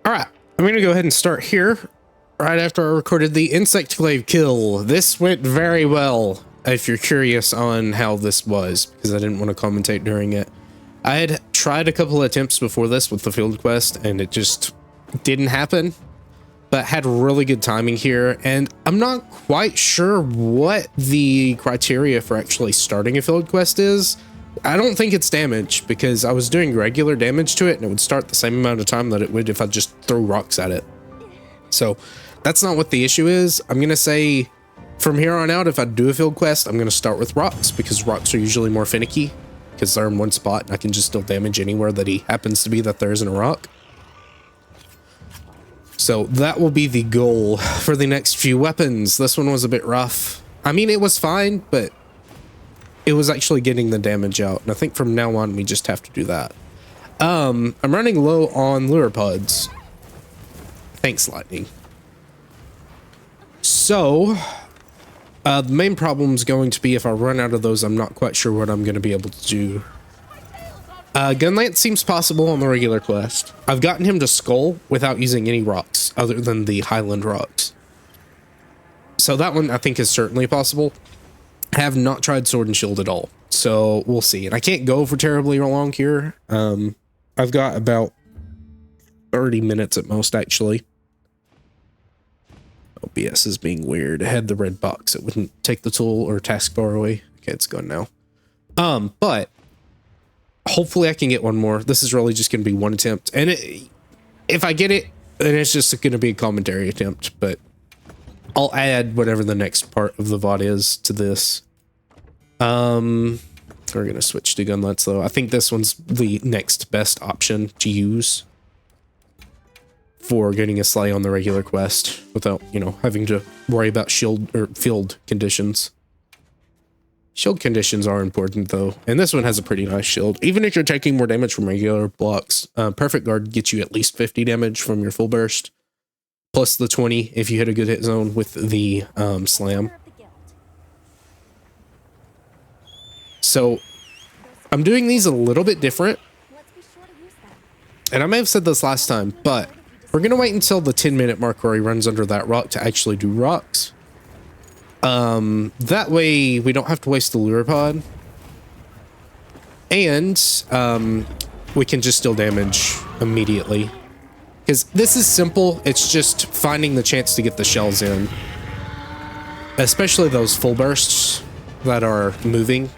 All right, I'm gonna go ahead and start here. Right after I recorded the insect glaive kill, this went very well. If you're curious on how this was, because I didn't want to commentate during it. I had tried a couple attempts before this with the field quest, and it just didn't happen. But had really good timing here, and I'm not quite sure what the criteria for actually starting a field quest is. I don't think it's damage, because I was doing regular damage to it, and it would start the same amount of time that it would if I just throw rocks at it. So that's not what the issue is. I'm going to say from here on out, if I do a field quest, I'm going to start with rocks, because rocks are usually more finicky, because they're in one spot, and I can just deal damage anywhere that he happens to be that there isn't a rock. So that will be the goal for the next few weapons. This one was a bit rough. I mean, it was fine, but it was actually getting the damage out. And I think from now on, we just have to do that. I'm running low on lure pods. Thanks, Lightning. So the main problem is going to be if I run out of those, I'm not quite sure what I'm going to be able to do. Gunlance seems possible on the regular quest. I've gotten him to skull without using any rocks other than the Highland rocks. So that one I think is certainly possible. I have not tried sword and shield at all. So we'll see. And I can't go for terribly long here. I've got about 30 minutes at most, actually. OBS is being weird. I had the red box. It wouldn't take the tool or taskbar away. Okay, it's gone now. But hopefully I can get one more. This is really just going to be one attempt. And if I get it, then it's just going to be a commentary attempt. But I'll add whatever the next part of the VOD is to this. We're going to switch to gunlets, though. I think this one's the next best option to use for getting a slay on the regular quest without, you know, having to worry about shield or field conditions. Shield conditions are important, though, and this one has a pretty nice shield. Even if you're taking more damage from regular blocks, Perfect Guard gets you at least 50 damage from your full burst, plus the 20 if you hit a good hit zone with the slam. So I'm doing these a little bit different, and I may have said this last time, but we're going to wait until the 10-minute mark where he runs under that rock to actually do rocks. That way we don't have to waste the lure pod, and we can just deal damage immediately, because this is simple. It's just finding the chance to get the shells in, especially those full bursts that are moving.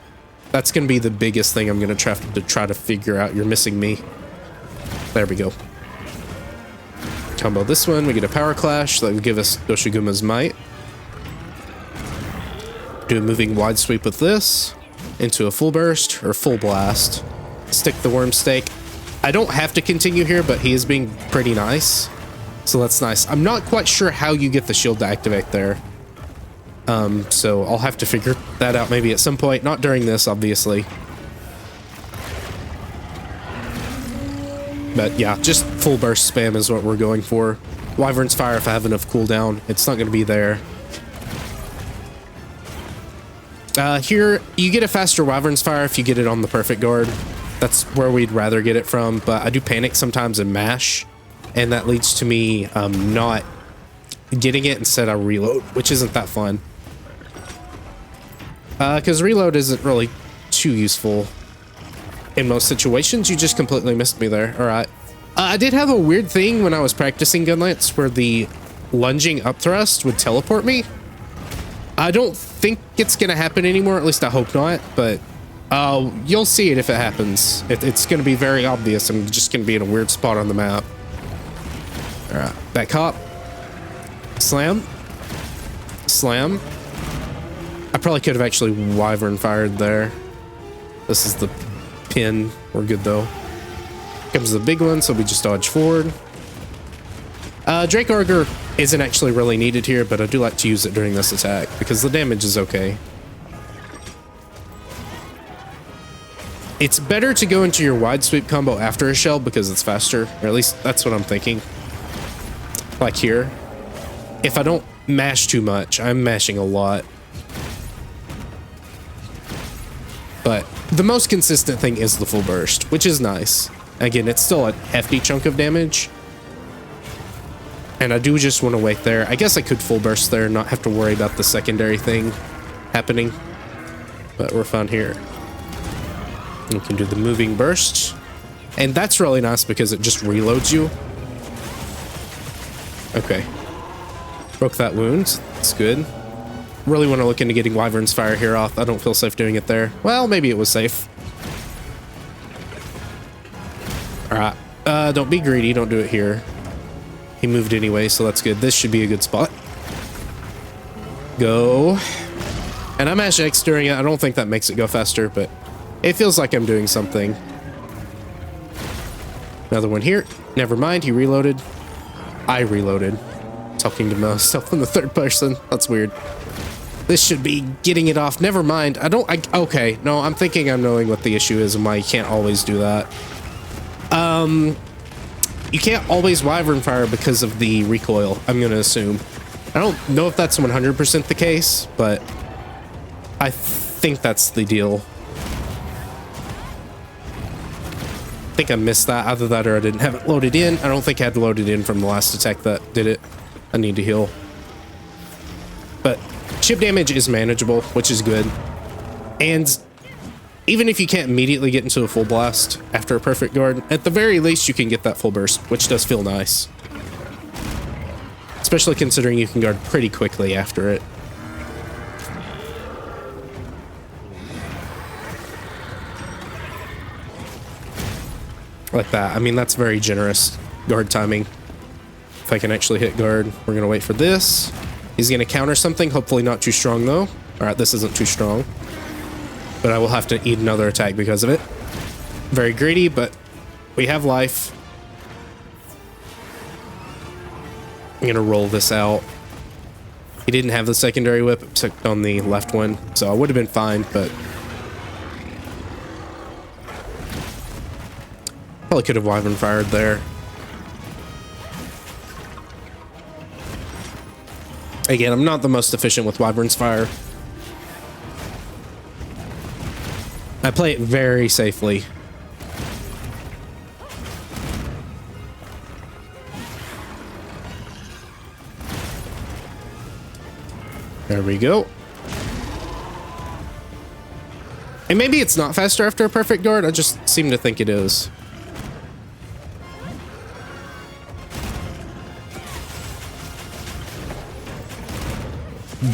That's going to be the biggest thing I'm going to try to figure out. You're missing me. There we go. Combo this one, we get a power clash that will give us Doshiguma's might. Do a moving wide sweep with this into a full burst or full blast. Stick the worm stake. I don't have to continue here, but he is being pretty nice, so that's nice. I'm not quite sure how you get the shield to activate there, so I'll have to figure that out maybe at some point. Not during this, obviously, but yeah, just full burst spam is what we're going for. Wyvern's Fire, if I have enough cooldown, it's not going to be there. Here, you get a faster Wyvern's Fire if you get it on the Perfect Guard. That's where we'd rather get it from, but I do panic sometimes and mash, and that leads to me not getting it. Instead I reload, which isn't that fun. Because reload isn't really too useful in most situations. You just completely missed me there. Alright. I did have a weird thing when I was practicing gunlance where the lunging up thrust would teleport me. I don't think it's going to happen anymore, at least I hope not, but you'll see it if it happens. It's going to be very obvious. I'm just going to be in a weird spot on the map. Alright, back hop. Slam. Slam. I probably could have actually Wyvern fired there. This is the pin. We're good, though. Comes the big one, so we just dodge forward. Drake Auger isn't actually really needed here, but I do like to use it during this attack because the damage is okay. It's better to go into your wide sweep combo after a shell because it's faster, or at least that's what I'm thinking. Like here. If I don't mash too much, I'm mashing a lot. But the most consistent thing is the full burst, which is nice. Again, it's still a hefty chunk of damage. And I do just want to wait there. I guess I could full burst there and not have to worry about the secondary thing happening. But we're fine here. We can do the moving burst. And that's really nice because it just reloads you. Okay. Broke that wound. That's good. Really want to look into getting Wyvern's Fire here off. I don't feel safe doing it there. Well, maybe it was safe. Alright. Don't be greedy. Don't do it here. He moved anyway, so that's good. This should be a good spot. Go. And I'm Ash X during it. I don't think that makes it go faster, but it feels like I'm doing something. Another one here. Never mind. He reloaded. I reloaded. Talking to myself in the third person. That's weird. This should be getting it off. Never mind. Okay. No, I'm thinking I'm knowing what the issue is and why you can't always do that. You can't always Wyvern Fire because of the recoil, I'm going to assume. I don't know if that's 100% the case, but I think that's the deal. I think I missed that. Either that or I didn't have it loaded in. I don't think I had loaded in from the last attack that did it. I need to heal. But chip damage is manageable, which is good. And even if you can't immediately get into a full blast after a perfect guard, at the very least you can get that full burst, which does feel nice. Especially considering you can guard pretty quickly after it. Like that. I mean, that's very generous guard timing. If I can actually hit guard, we're going to wait for this. He's going to counter something, hopefully not too strong though. Alright, this isn't too strong. But I will have to eat another attack because of it. Very greedy, but we have life. I'm going to roll this out. He didn't have the secondary whip, it took on the left one, so I would have been fine, but probably could have Wyvern fired there. Again, I'm not the most efficient with Wyvern's Fire. I play it very safely. There we go. And maybe it's not faster after a perfect guard, I just seem to think it is.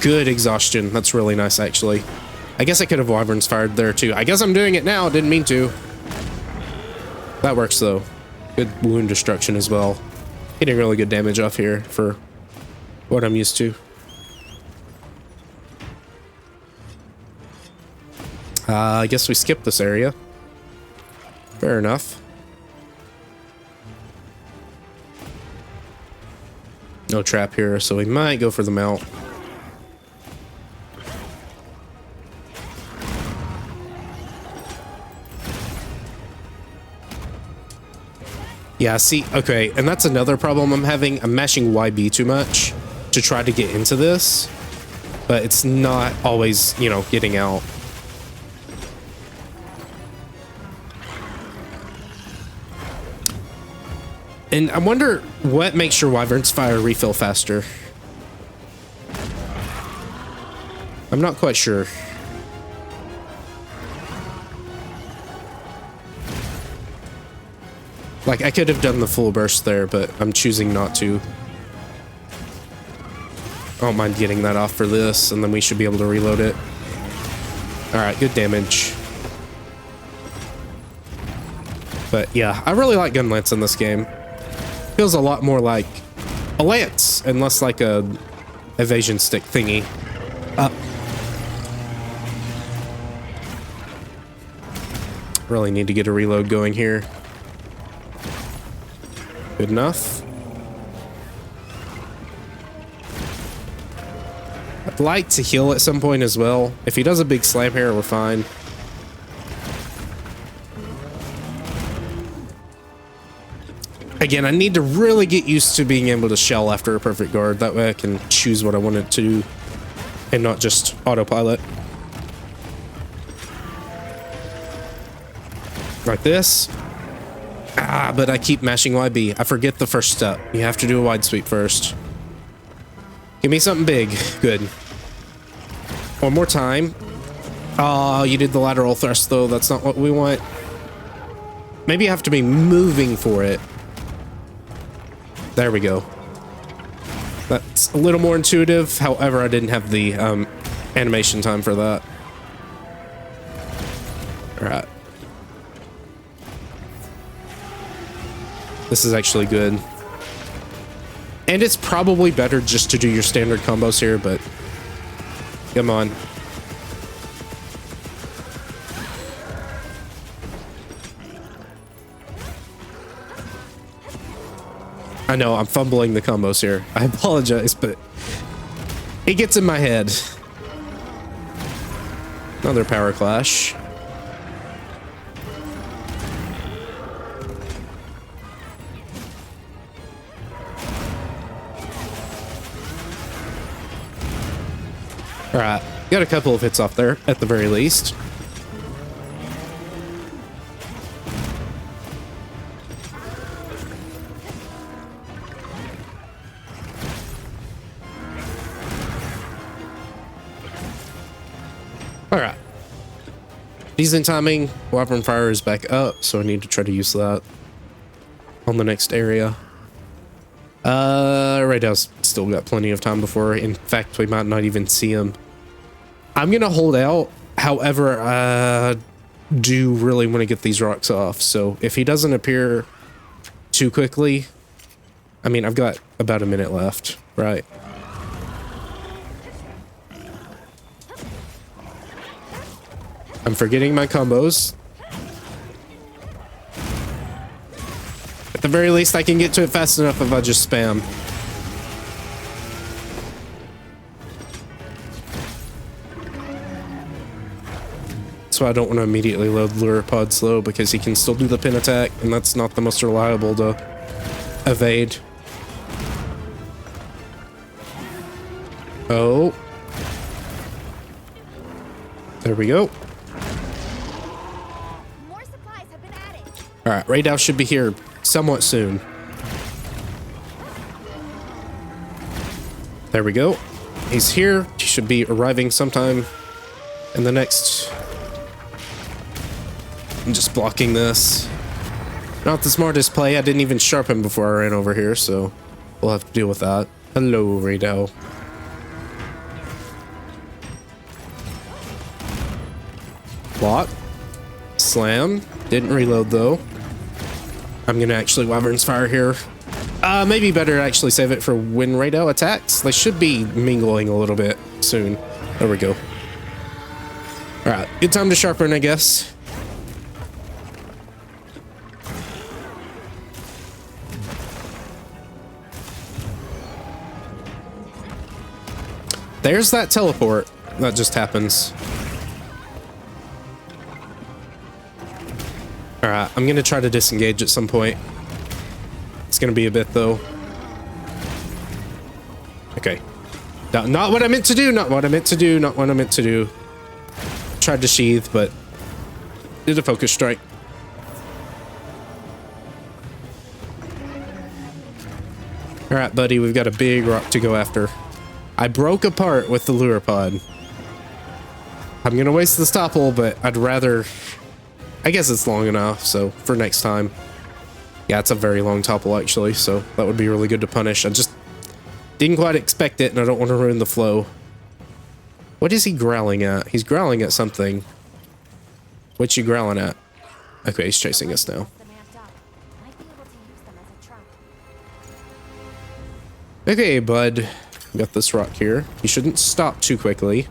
Good exhaustion. That's really nice, actually. I guess I could have Wyverns fired there, too. I guess I'm doing it now. Didn't mean to. That works, though. Good wound destruction as well. Getting really good damage off here for what I'm used to. I guess we skipped this area. Fair enough. No trap here, so we might go for the mount. Yeah, see, okay, and that's another problem I'm having. I'm mashing YB too much to try to get into this, but it's not always, you know, getting out. And I wonder what makes your Wyvern's Fire refill faster. I'm not quite sure. Like, I could have done the full burst there, but I'm choosing not to. I don't mind getting that off for this, and then we should be able to reload it. Alright, good damage. But yeah, I really like gun lance in this game. Feels a lot more like a lance, and less like a evasion stick thingy. Really need to get a reload going here. Good enough. I'd like to heal at some point as well. If he does a big slam here, we're fine. Again, I need to really get used to being able to shell after a perfect guard. That way I can choose what I want it to and not just autopilot. Like this. Ah, but I keep mashing YB. I forget the first step. You have to do a wide sweep first. Give me something big. Good. One more time. Oh, you did the lateral thrust, though. That's not what we want. Maybe you have to be moving for it. There we go. That's a little more intuitive. However, I didn't have the animation time for that. All right. This is actually good. And it's probably better just to do your standard combos here, but come on. I know, I'm fumbling the combos here. I apologize, but it gets in my head. Another power clash. All right, got a couple of hits off there at the very least. All right. Decent timing. Wyvern Fire is back up, so I need to try to use that on the next area. Right now, still got plenty of time before. In fact, we might not even see him. I'm gonna hold out. However, I do really want to get these rocks off. So if he doesn't appear too quickly, I mean, I've got about a minute left, right? I'm forgetting my combos. At the very least, I can get to it fast enough if I just spam. That's why I don't want to immediately load Lure Pod slow, because he can still do the pin attack, and that's not the most reliable to evade. Oh. There we go. All right, Raydal should be here somewhat soon. There we go. He's here. He should be arriving sometime in the next... I'm just blocking this. Not the smartest play. I didn't even sharpen before I ran over here, so we'll have to deal with that. Hello, Raydal. Block. Slam. Didn't reload, though. I'm gonna actually Wyvern's Fire here. Maybe better to actually save it for when Raydal attacks. They should be mingling a little bit soon. There we go. Alright, good time to sharpen, I guess. There's that teleport that just happens. Alright, I'm gonna try to disengage at some point. It's gonna be a bit, though. Okay. No, not what I meant to do, not what I meant to do, not what I meant to do. Tried to sheath, but did a focus strike. Alright, buddy, we've got a big rock to go after. I broke apart with the lure pod. I'm gonna waste this topple, but I'd rather... I guess it's long enough, so for next time. Yeah, it's a very long topple, actually, so that would be really good to punish. I just didn't quite expect it, and I don't want to ruin the flow. What is he growling at? He's growling at something. What's he growling at? Okay, he's chasing us now. Okay, bud. Got this rock here. He shouldn't stop too quickly.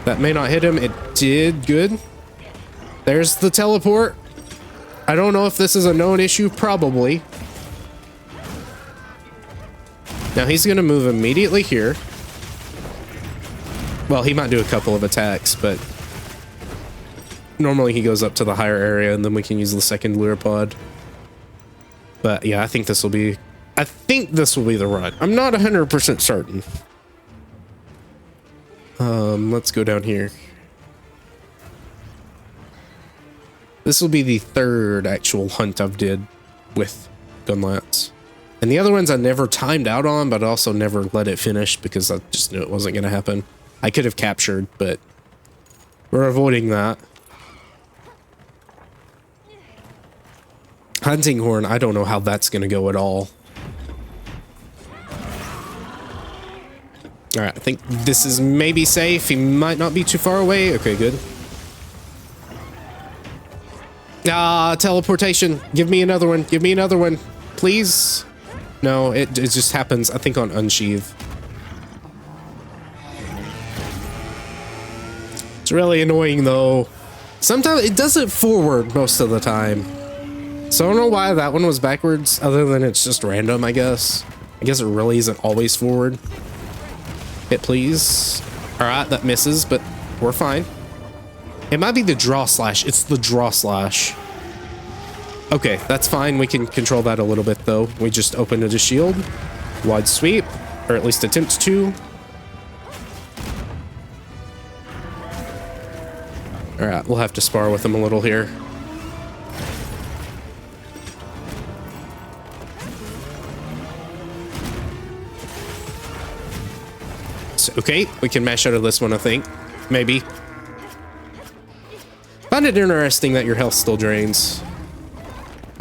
That may not hit him. It did. Good. There's the teleport. I don't know if this is a known issue. Probably. Now he's going to move immediately here. Well, he might do a couple of attacks, but normally he goes up to the higher area and then we can use the second lure pod. But yeah, I think this will be... I think this will be the run. I'm not 100% certain. Let's go down here. This will be the third actual hunt I've did with gunlats. And the other ones I never timed out on, but also never let it finish because I just knew it wasn't going to happen. I could have captured, but we're avoiding that. Hunting horn, I don't know how that's going to go at all. Alright, I think this is maybe safe. He might not be too far away. Okay, good. Ah, teleportation. Give me another one. Give me another one. Please. No, it just happens, I think, on unsheath. It's really annoying, though. Sometimes it does it forward most of the time. So I don't know why that one was backwards, other than it's just random, I guess. I guess it really isn't always forward. Hit, please. Alright, that misses, but we're fine. It might be the draw slash. It's the draw slash. Okay, that's fine. We can control that a little bit, though. We just opened a shield. Wide sweep, or at least attempt to. Alright, we'll have to spar with him a little here. So, okay, we can mash out of this one, I think. Maybe. Find it interesting that your health still drains.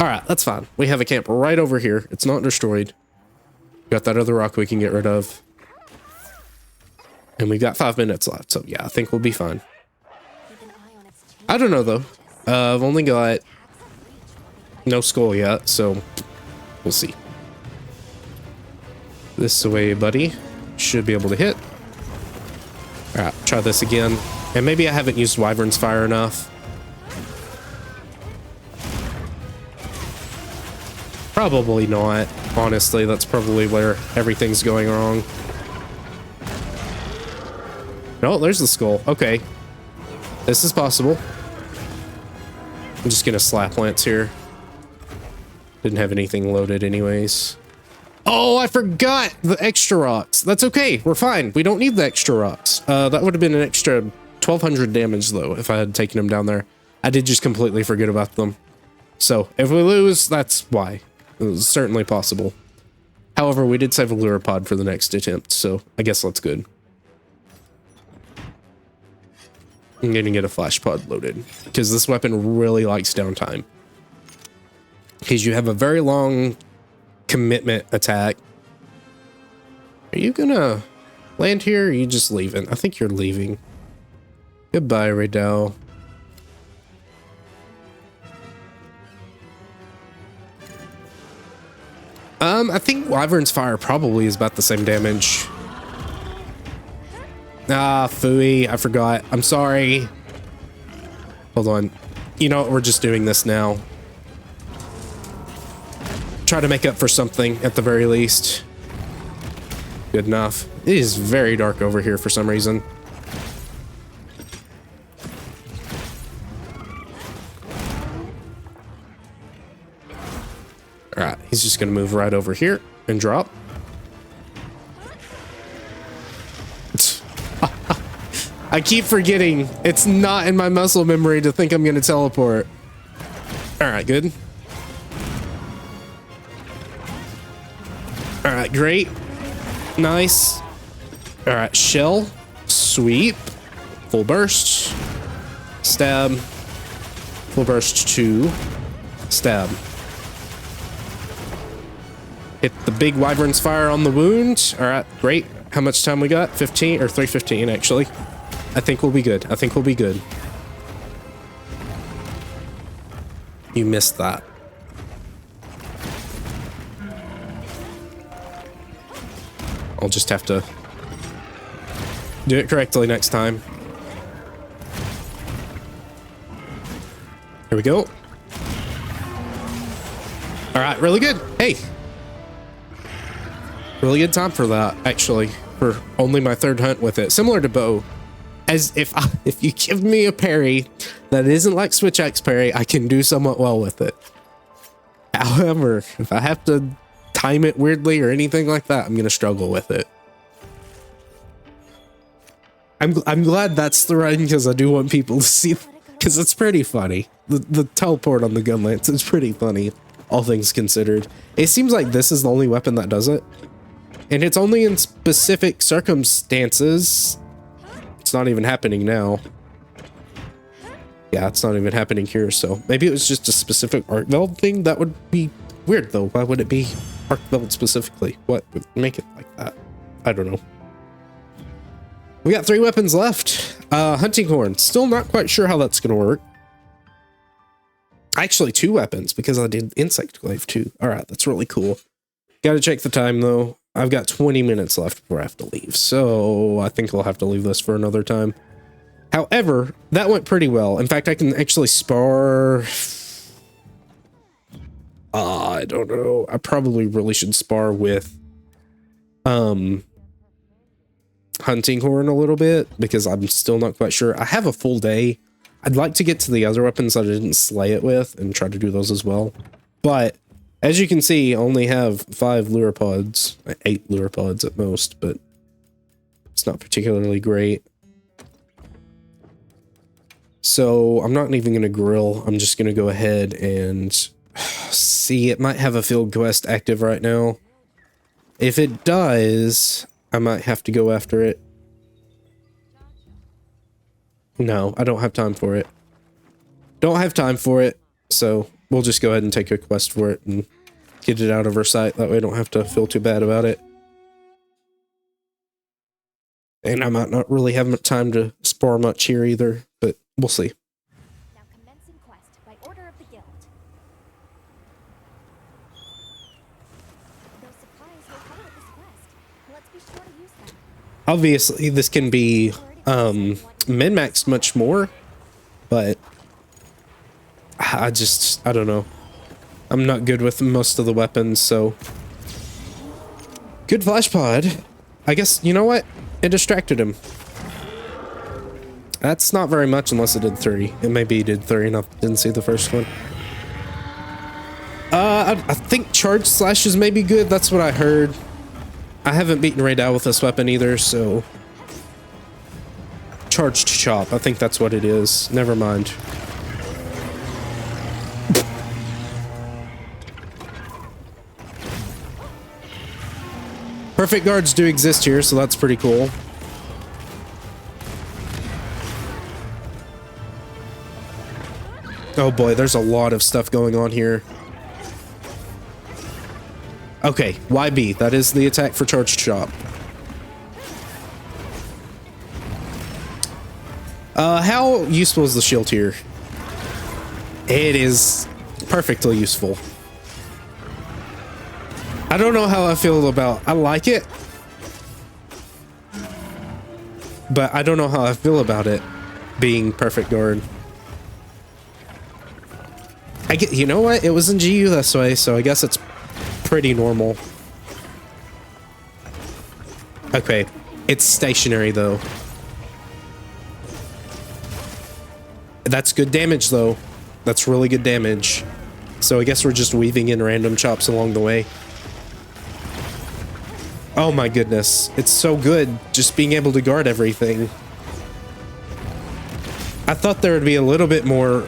Alright, that's fine. We have a camp right over here. It's not destroyed. Got that other rock we can get rid of. And we got 5 minutes left, so yeah, I think we'll be fine. I don't know, though. I've only got no skull yet, so we'll see. This way, buddy. Should be able to hit. Alright, try this again. And maybe I haven't used Wyvern's Fire enough. Probably not. Honestly, that's probably where everything's going wrong. No, there's the skull. Okay. This is possible. I'm just gonna slap lance here. Didn't have anything loaded anyways. Oh, I forgot the extra rocks. That's okay. We're fine. We don't need the extra rocks. That would have been an extra 1200 damage, though, if I had taken them down there. I did just completely forget about them. So, if we lose, that's why. It's certainly possible. However, we did save a lure pod for the next attempt, so I guess that's good. I'm gonna get a flash pod loaded, because this weapon really likes downtime. Because you have a very long commitment attack. Are you gonna land here, or are you just leaving? I think you're leaving. Goodbye, Radel. I think Wyvern's Fire probably is about the same damage. Ah, phooey, I forgot. I'm sorry. Hold on. You know what, we're just doing this now. Try to make up for something, at the very least. Good enough. It is very dark over here for some reason. Alright, he's just gonna move right over here and drop. I keep forgetting. It's not in my muscle memory to think I'm gonna teleport. Alright, good. Alright, great. Nice. Alright, shell. Sweep. Full burst. Stab. Full burst 2. Stab. Hit the big Wyvern's Fire on the wound. Alright, great. How much time we got? 15 or 3:15 actually. I think we'll be good. I think we'll be good. You missed that. I'll just have to do it correctly next time. Here we go. All right, really good. Hey. Really good time for that, actually, for only my third hunt with it. Similar to bow. As if you give me a parry that isn't like Switch Axe parry, I can do somewhat well with it. However, if I have to time it weirdly or anything like that, I'm gonna struggle with it. I'm glad that's the run, because I do want people to see Because it's pretty funny. The teleport on the gun lance is pretty funny, all things considered. It seems like this is the only weapon that does it. And it's only in specific circumstances. It's not even happening now. Yeah, it's not even happening here, so maybe it was just a specific arc weld thing. That would be weird, though. Why would it be arc weld specifically? What would make it like that? I don't know. We got 3 weapons left. Hunting horn. Still not quite sure how that's going to work. Actually, 2 weapons because I did insect glaive too. All right, that's really cool. Got to check the time though. I've got 20 minutes left before I have to leave, so I think I'll have to leave this for another time. However, that went pretty well. In fact, I can actually spar. I don't know. I probably really should spar with hunting horn a little bit because I'm still not quite sure. I have a full day. I'd like to get to the other weapons that I didn't slay it with and try to do those as well. But as you can see, I only have 5 lure pods, 8 lure pods at most, but it's not particularly great. So I'm not even going to grill. I'm just going to go ahead and see. It might have a field quest active right now. If it does, I might have to go after it. No, I don't have time for it. Don't have time for it, so we'll just go ahead and take a quest for it and get it out of our sight. That way I don't have to feel too bad about it. And I might not really have time to spar much here either, but we'll see. Now commencing quest by order of the guild. Those supplies will come with this quest. Let's be sure to use them. Obviously, this can be min-maxed much more, but I don't know. I'm not good with most of the weapons, so. Good flash pod. I guess, you know what? It distracted him. That's not very much unless it did 3. It maybe did 3 and I didn't see the first one. I think charge slashes may be good. That's what I heard. I haven't beaten Raid out with this weapon either, so. Charged chop. I think that's what it is. Never mind. Perfect guards do exist here, so that's pretty cool. Oh boy, there's a lot of stuff going on here. Okay, YB. That is the attack for charged chop. How useful is the shield here? It is perfectly useful. I don't know how I feel about. I like it, but I don't know how I feel about it being perfect guard. I get. You know what? It was in GU this way, so I guess it's pretty normal. Okay, it's stationary though. That's good damage though. That's really good damage. So I guess we're just weaving in random chops along the way. Oh my goodness. It's so good just being able to guard everything. I thought there would be a little bit more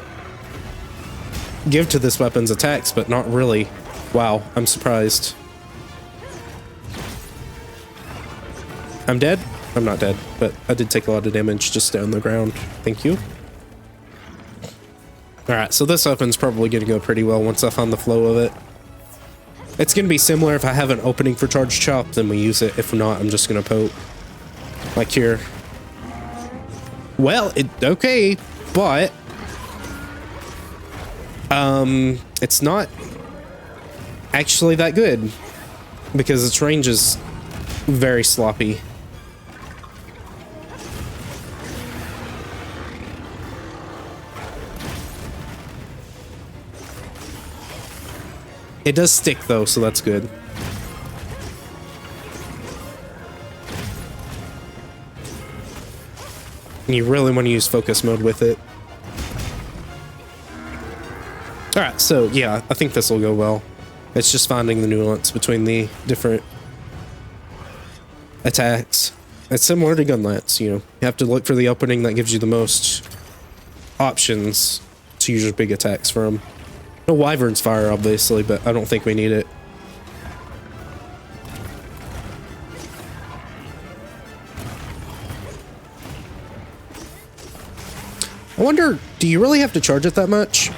give to this weapon's attacks, but not really. Wow, I'm surprised. I'm dead? I'm not dead, but I did take a lot of damage just down the ground. Thank you. Alright, so this weapon's probably going to go pretty well once I find the flow of it. It's going to be similar. If I have an opening for charge chop, then we use it. If not, I'm just going to poke. Like here. Well, okay, but it's not actually that good because its range is very sloppy. It does stick though, so that's good. And you really want to use focus mode with it. Alright, so yeah, I think this will go well. It's just finding the nuance between the different attacks. It's similar to gun lance, you know. You have to look for the opening that gives you the most options to use your big attacks from. No Wyvern's Fire, obviously, but I don't think we need it. I wonder, do you really have to charge it that much?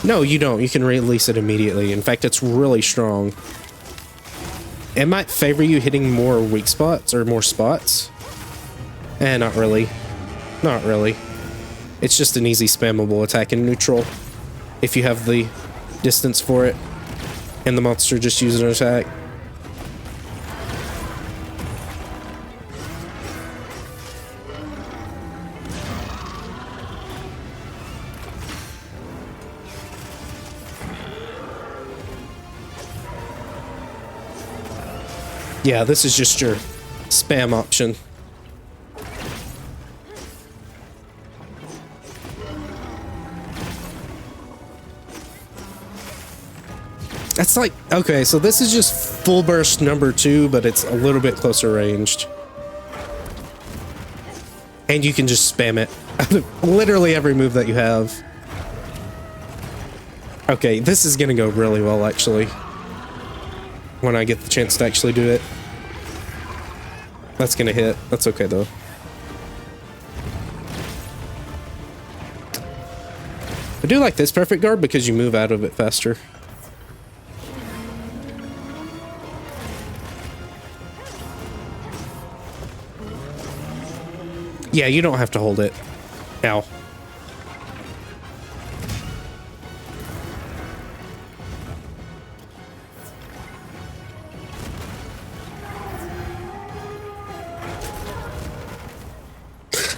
No, you don't. You can release it immediately. In fact, it's really strong. It might favor you hitting more weak spots or more spots. Not really. Not really. It's just an easy spammable attack in neutral if you have the distance for it and the monster just uses an attack. Yeah, this is just your spam option. That's like, okay, so this is just full burst number 2, but it's a little bit closer ranged. And you can just spam it. Literally every move that you have. Okay, this is gonna go really well, actually. When I get the chance to actually do it. That's gonna hit. That's okay, though. I do like this perfect guard because you move out of it faster. Yeah, you don't have to hold it. Ow.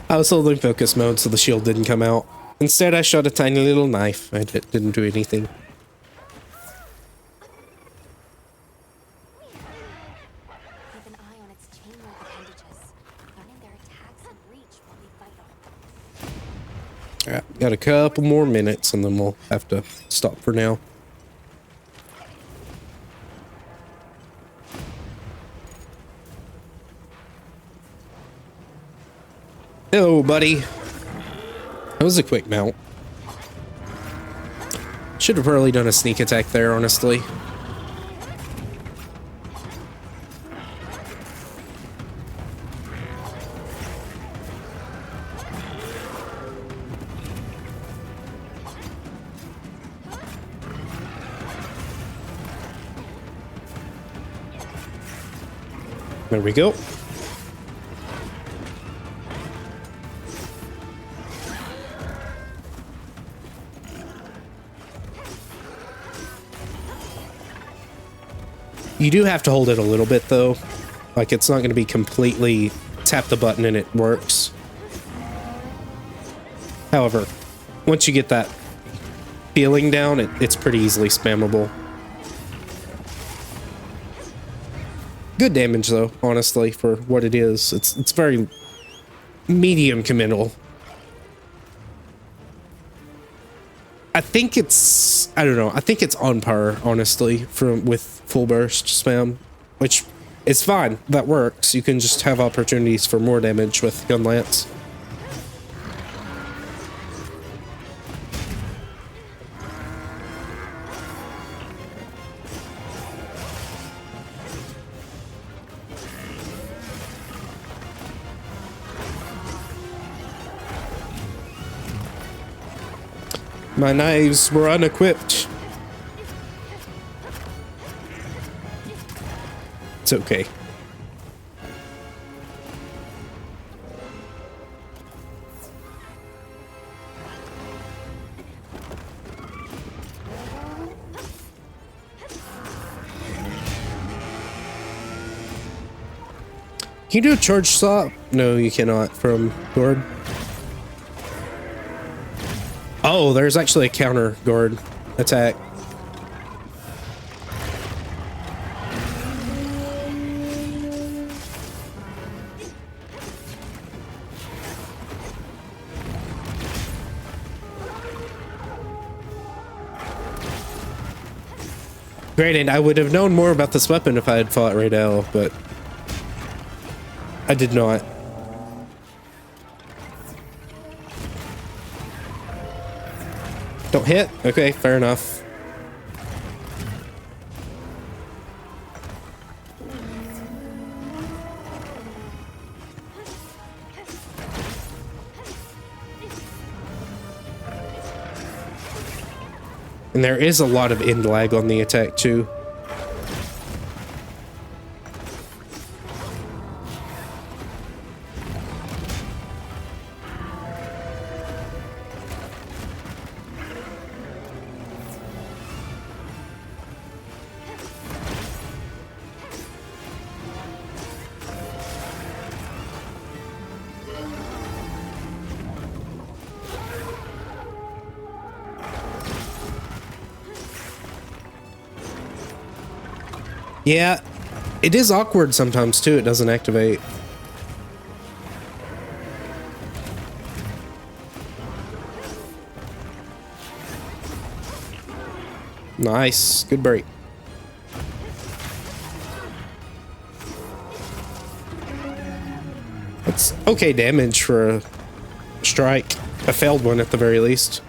I was holding focus mode so the shield didn't come out. Instead, I shot a tiny little knife. I didn't do anything. Keep an eye on its chain link appendages. Learning their attacks and reach will be vital. Alright, got a couple more minutes and then we'll have to stop for now. Hello, buddy. That was a quick mount. Should have probably done a sneak attack there, honestly. There we go. You do have to hold it a little bit, though. Like, it's not going to be completely tap the button and it works. However, once you get that feeling down, it's pretty easily spammable. Good damage, though, honestly, for what it is. It's very medium committal. I think it's, I don't know, I think it's on par, honestly, with full burst spam, which is fine. That works. You can just have opportunities for more damage with gun lance. My knives were unequipped. It's okay. Can you do a charge swap? No, you cannot from Gord. Oh, there's actually a counter guard attack. Granted, I would have known more about this weapon if I had fought Raidel, but I did not. Don't hit? Okay, fair enough. And there is a lot of end lag on the attack too. Yeah, it is awkward sometimes too. It doesn't activate. Nice, good break. That's okay damage for a strike. A failed one at the very least.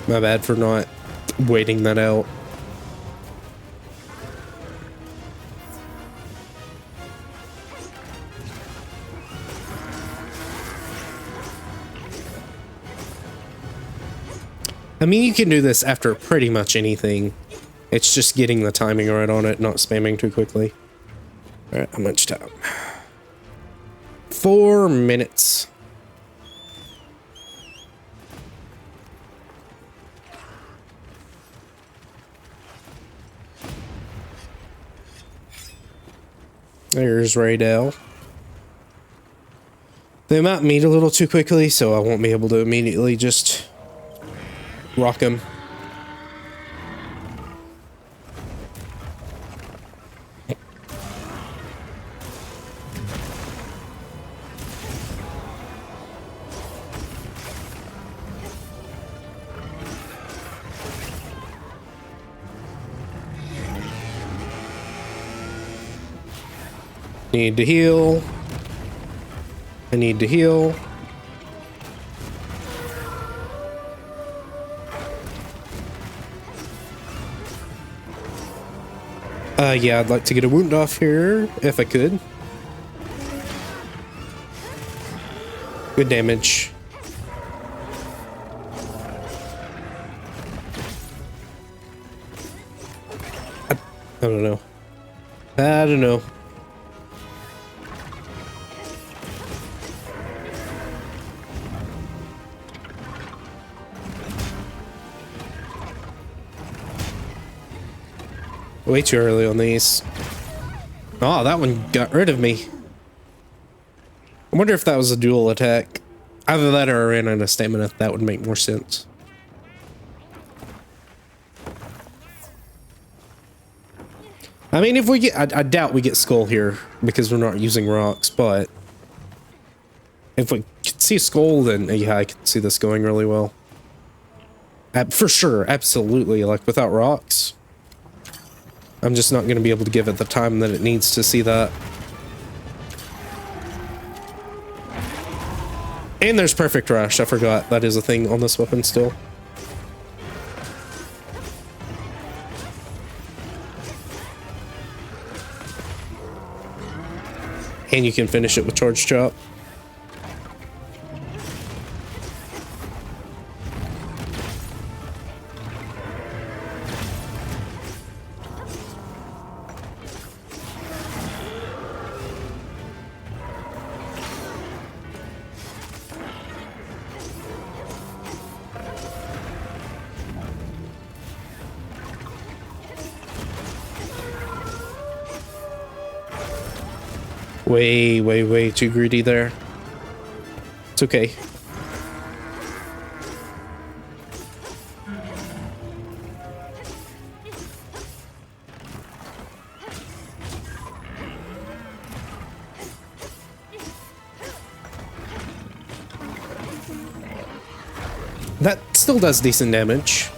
My bad for not waiting that out. I mean, you can do this after pretty much anything. It's just getting the timing right on it, not spamming too quickly. All right, how much time? 4 minutes. There's Raydell. They might meet a little too quickly, so I won't be able to immediately just rock him. Need to heal. I need to heal. Yeah, I'd like to get a wound off here, if I could. Good damage. I don't know. I don't know. Way too early on these. Oh, that one got rid of me. I wonder if that was a dual attack. Either that or I ran out of stamina. That would make more sense. I mean, if we get... I doubt we get Skull here because we're not using rocks, but... if we could see Skull, then yeah, I could see this going really well. For sure, absolutely. Like, without rocks... I'm just not going to be able to give it the time that it needs to see that. And there's Perfect Rush. I forgot that is a thing on this weapon still. And you can finish it with Charge Chop. Way too greedy there. It's okay. That still does decent damage.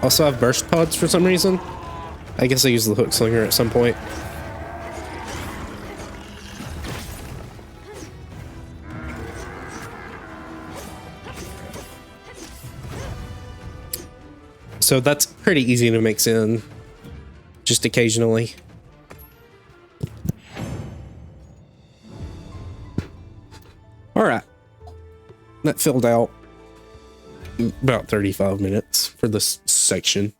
Also have burst pods for some reason. I guess I use the hook slinger at some point. So that's pretty easy to mix in just occasionally. All right. That filled out about 35 minutes for this section.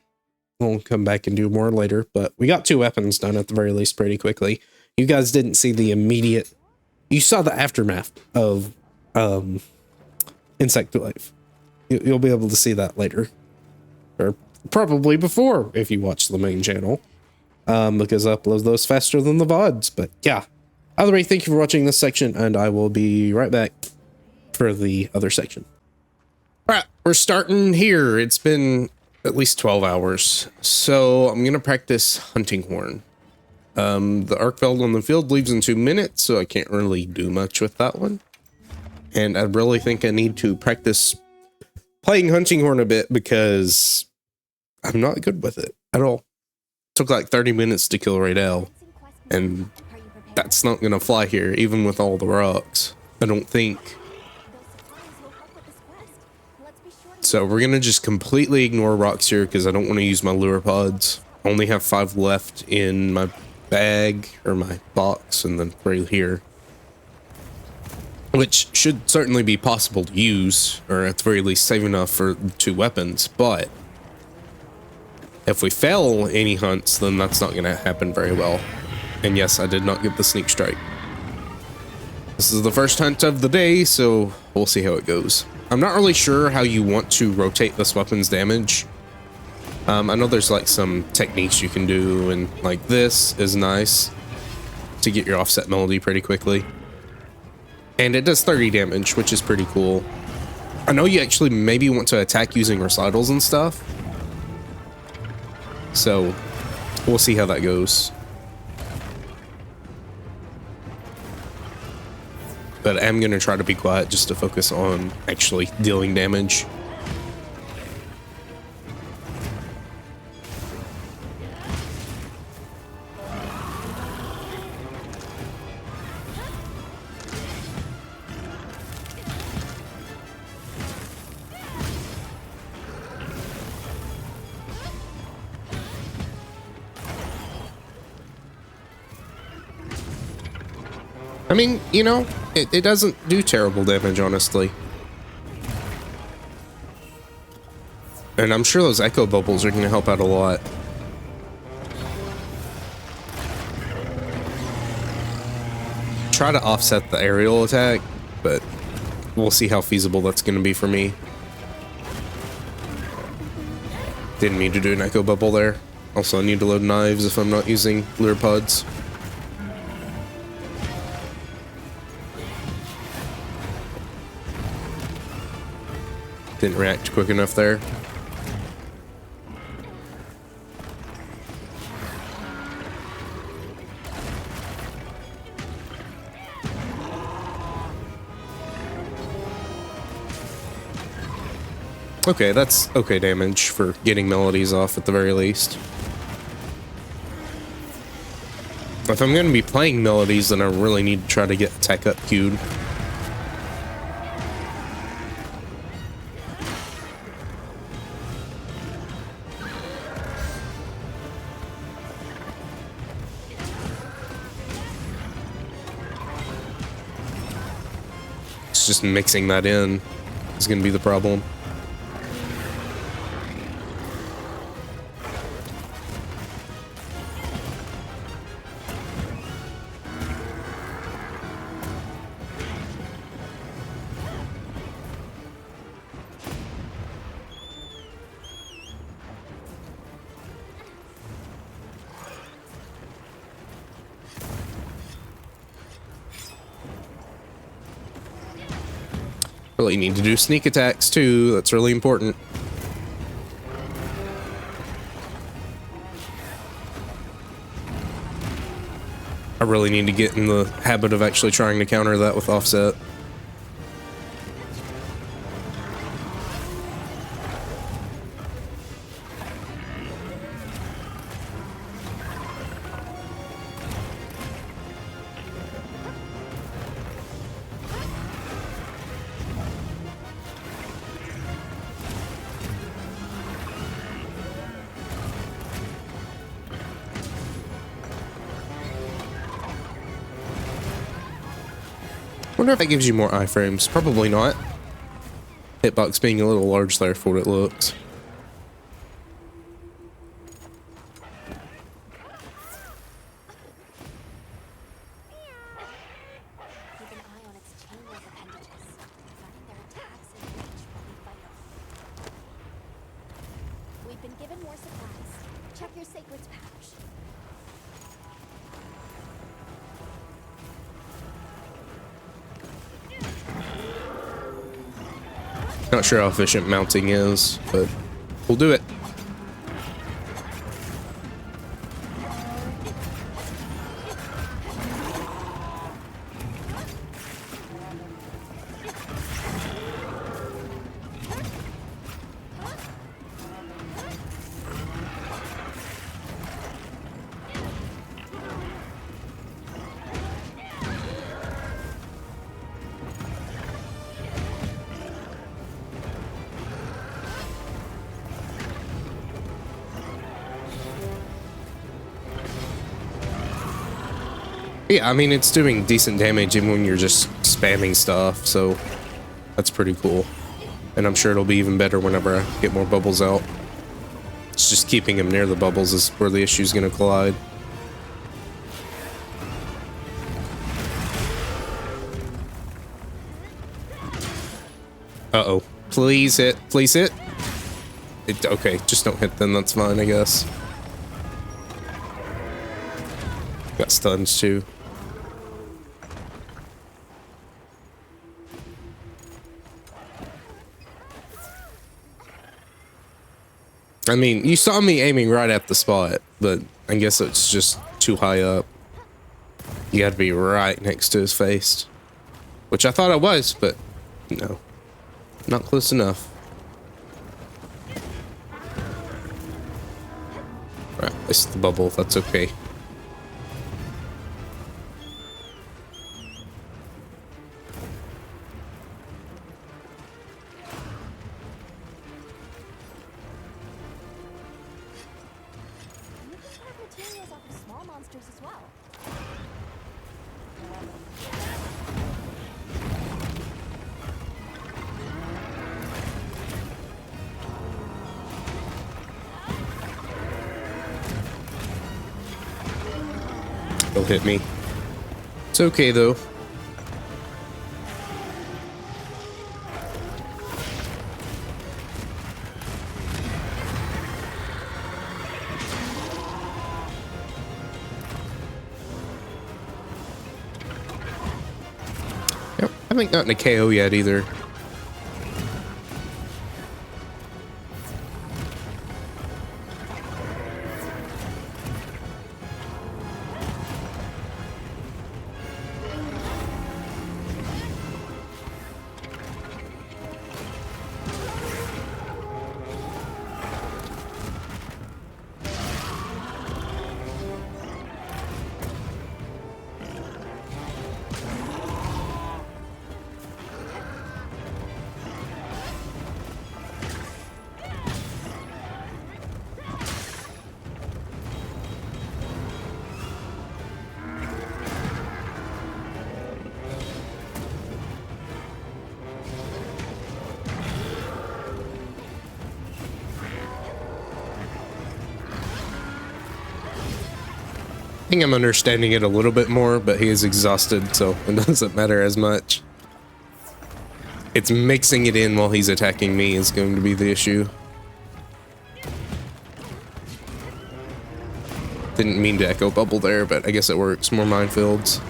We'll come back and do more later, but we got 2 weapons done at the very least pretty quickly. You guys didn't see the immediate, you saw the aftermath of Insect Life. You'll be able to see that later, or probably before if you watch the main channel, because I upload those faster than the VODs. But yeah, either way, thank you for watching this section, and I will be right back for the other section. All right, we're starting here. It's been at least 12 hours, so I'm gonna practice hunting horn. The arc veld on the field leaves in 2 minutes, so I can't really do much with that one. And I really think I need to practice playing hunting horn a bit because I'm not good with it at all. Took like 30 minutes to kill Raydell, and that's not gonna fly here, even with all the rocks, I don't think. So we're gonna just completely ignore rocks here because I don't want to use my lure pods. I only have 5 left in my bag or my box, and then 3 here, which should certainly be possible to use, or at the very least save enough for 2 weapons. But if we fail any hunts, then that's not gonna happen very well. And yes, I did not get the sneak strike. This is the first hunt of the day, so we'll see how it goes. I'm not really sure how you want to rotate this weapon's damage. I know there's like some techniques you can do, and like this is nice to get your offset melody pretty quickly. And it does 30 damage, which is pretty cool. I know you actually maybe want to attack using recitals and stuff, so we'll see how that goes. But I'm going to try to be quiet just to focus on actually dealing damage. I mean, you know, it doesn't do terrible damage, honestly. And I'm sure those echo bubbles are going to help out a lot. Try to offset the aerial attack, but we'll see how feasible that's going to be for me. Didn't mean to do an echo bubble there. Also, I need to load knives if I'm not using lure pods. Didn't react quick enough there. Okay, that's okay damage for getting melodies off at the very least. If I'm going to be playing melodies, then I really need to try to get attack up queued. It's just mixing that in is going to be the problem. Really need to do sneak attacks too. That's really important. I really need to get in the habit of actually trying to counter that with offset. Wonder if that gives you more iframes. Probably not. Hitbox being a little large there for what it looks. Keep an eye on its chain-link appendages. Finding their attacks and reach will be vital. We've been given more supplies. Check your sacred's pouch. Not sure how efficient mounting is, but we'll do it. Yeah, I mean, it's doing decent damage even when you're just spamming stuff, so that's pretty cool. And I'm sure it'll be even better whenever I get more bubbles out. It's just keeping him near the bubbles is where the issue's gonna collide. Uh-oh. Please hit. Please hit. Okay, just don't hit then, that's fine, I guess. Got stuns too. I mean, you saw me aiming right at the spot, but I guess it's just too high up. You gotta be right next to his face. Which I thought I was, but no. Not close enough. Right, this is the bubble, that's okay. You can have materials off of small monsters as well. He'll hit me. It's okay though. Yep, I haven't gotten a KO yet either. I think I'm understanding it a little bit more, but he is exhausted, so it doesn't matter as much. It's mixing it in while he's attacking me is going to be the issue. Didn't mean to echo bubble there, but I guess it works. More minefields.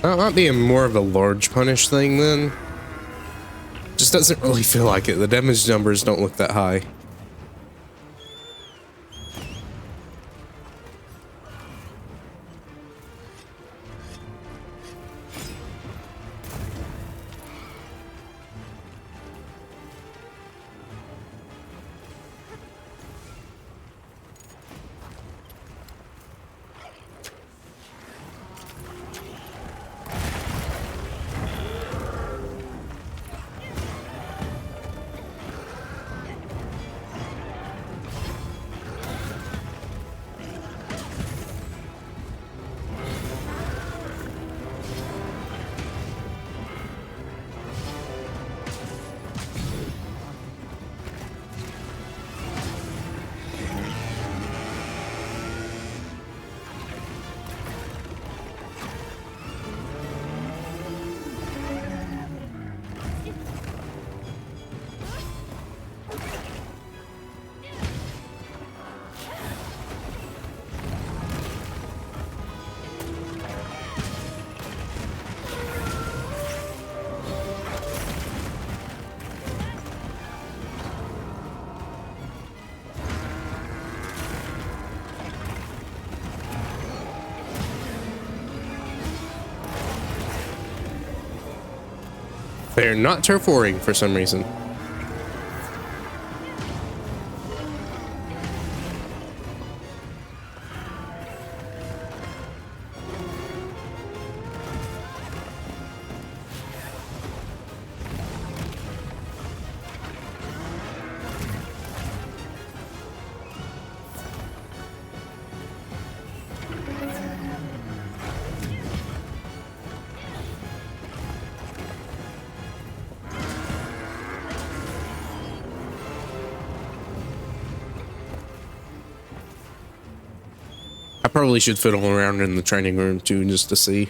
That might be more of a large punish thing then. Just doesn't really feel like it. The damage numbers don't look that high. They're not turf waring for some reason. I probably should fiddle around in the training room too, just to see.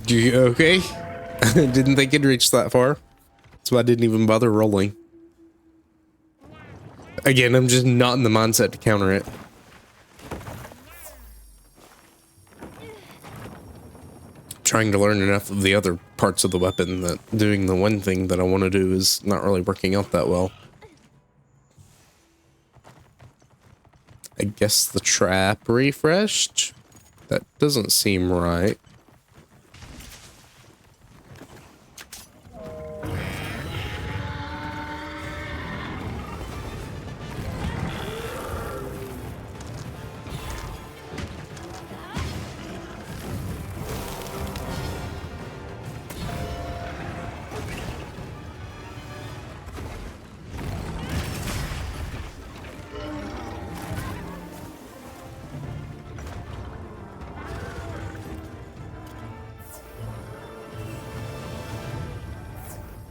You okay? Didn't think it'd reach that far. That's why I didn't even bother rolling. Again, I'm just not in the mindset to counter it. Trying to learn enough of the other parts of the weapon that doing the one thing that I want to do is not really working out that well. I guess the trap refreshed? That doesn't seem right.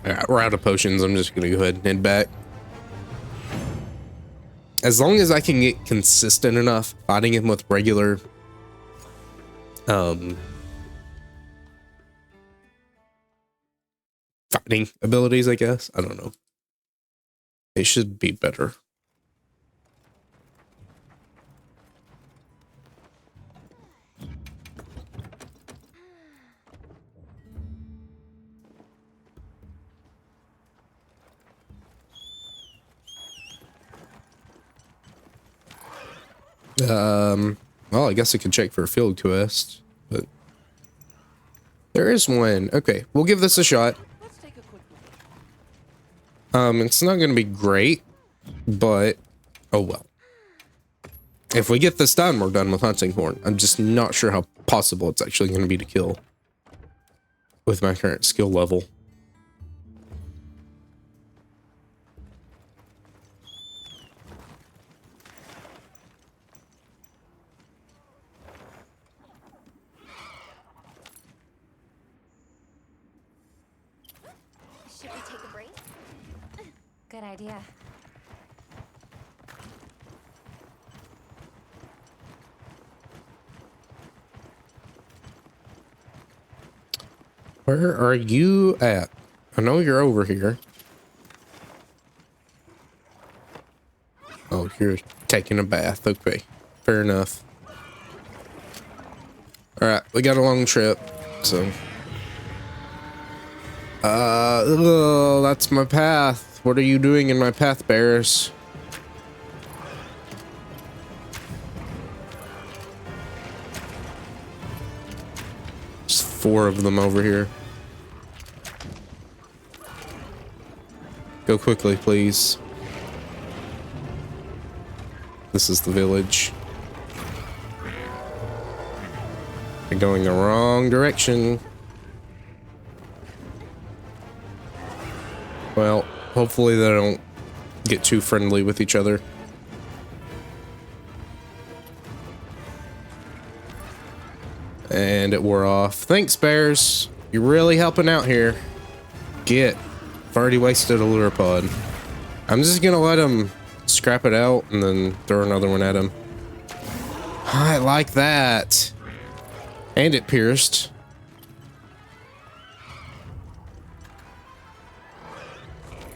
Alright, we're out of potions. I'm just gonna go ahead and head back. As long as I can get consistent enough fighting him with regular fighting abilities, I guess. I don't know. It should be better. Well, I guess I could check for a field quest, but there is one. Okay, we'll give this a shot. It's not gonna be great, but oh well. If we get this done, we're done with hunting horn. I'm just not sure how possible it's actually gonna be to kill with my current skill level. Should we take a break? Good idea. Where are you at? I know you're over here. Oh, you're taking a bath. Okay, fair enough. All right, we got a long trip, so. Oh, that's my path. What are you doing in my path, bears? There's 4 of them over here. Go quickly, please. This is the village. We're going the wrong direction. Well, hopefully they don't get too friendly with each other. And it wore off. Thanks, bears. You're really helping out here. I've already wasted a lure pod. I'm just gonna let him scrap it out and then throw another one at him. I like that. And it pierced.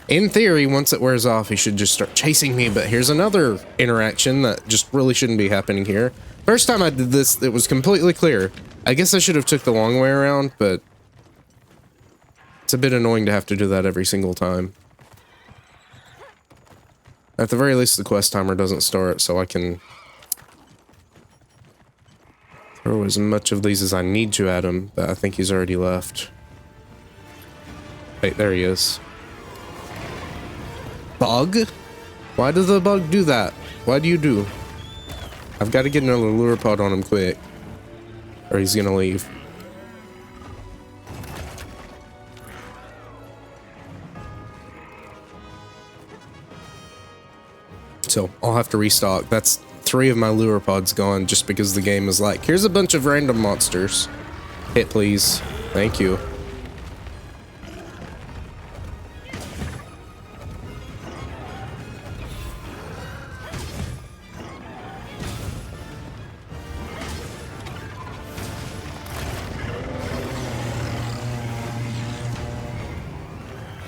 In theory, once it wears off, he should just start chasing me, but here's another interaction that just really shouldn't be happening here. First time I did this, it was completely clear. I guess I should have took the long way around, but it's a bit annoying to have to do that every single time. At the very least, the quest timer doesn't start, so I can throw as much of these as I need to at him, but I think he's already left. Wait, there he is. Bug? Why does the bug do that? Why do you do? I've got to get another lure pod on him quick, or he's gonna leave. So I'll have to restock. That's 3 of my lure pods gone just because the game is like, here's a bunch of random monsters. Hit, please. Thank you.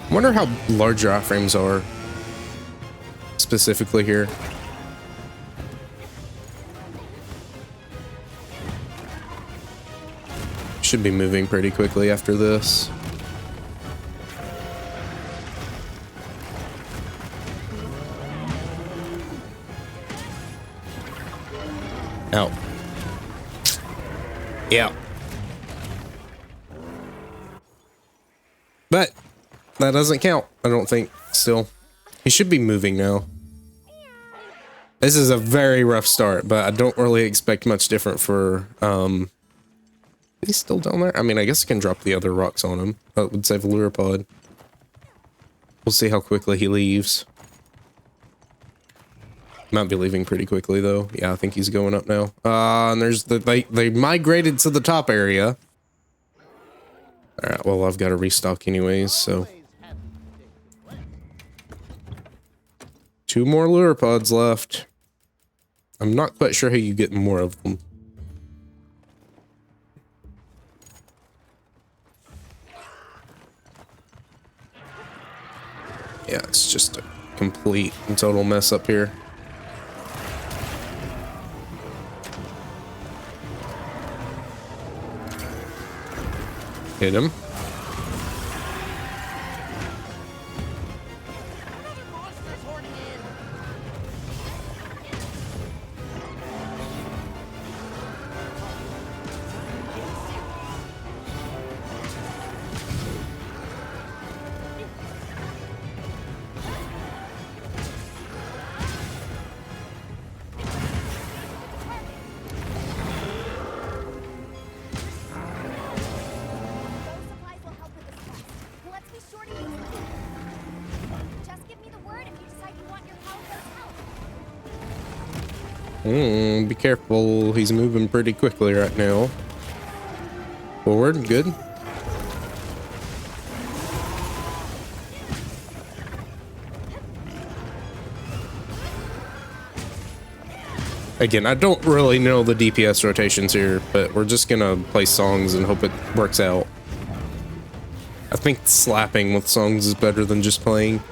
I wonder how large your iframes are specifically here. Should be moving pretty quickly after this. Ow. Yeah. But that doesn't count, I don't think, still. He should be moving now. This is a very rough start, but I don't really expect much different for, he's still down there? I mean, I guess I can drop the other rocks on him. That would save a lure pod. We'll see how quickly he leaves. Might be leaving pretty quickly, though. Yeah, I think he's going up now. And there's they migrated to the top area. Alright, well, I've got to restock anyways, so. 2 more lure pods left. I'm not quite sure how you get more of them. Yeah, it's just a complete and total mess up here. Hit him. Be careful. He's moving pretty quickly right now. Forward, good. Again, I don't really know the DPS rotations here, but we're just gonna play songs and hope it works out. I think slapping with songs is better than just playing.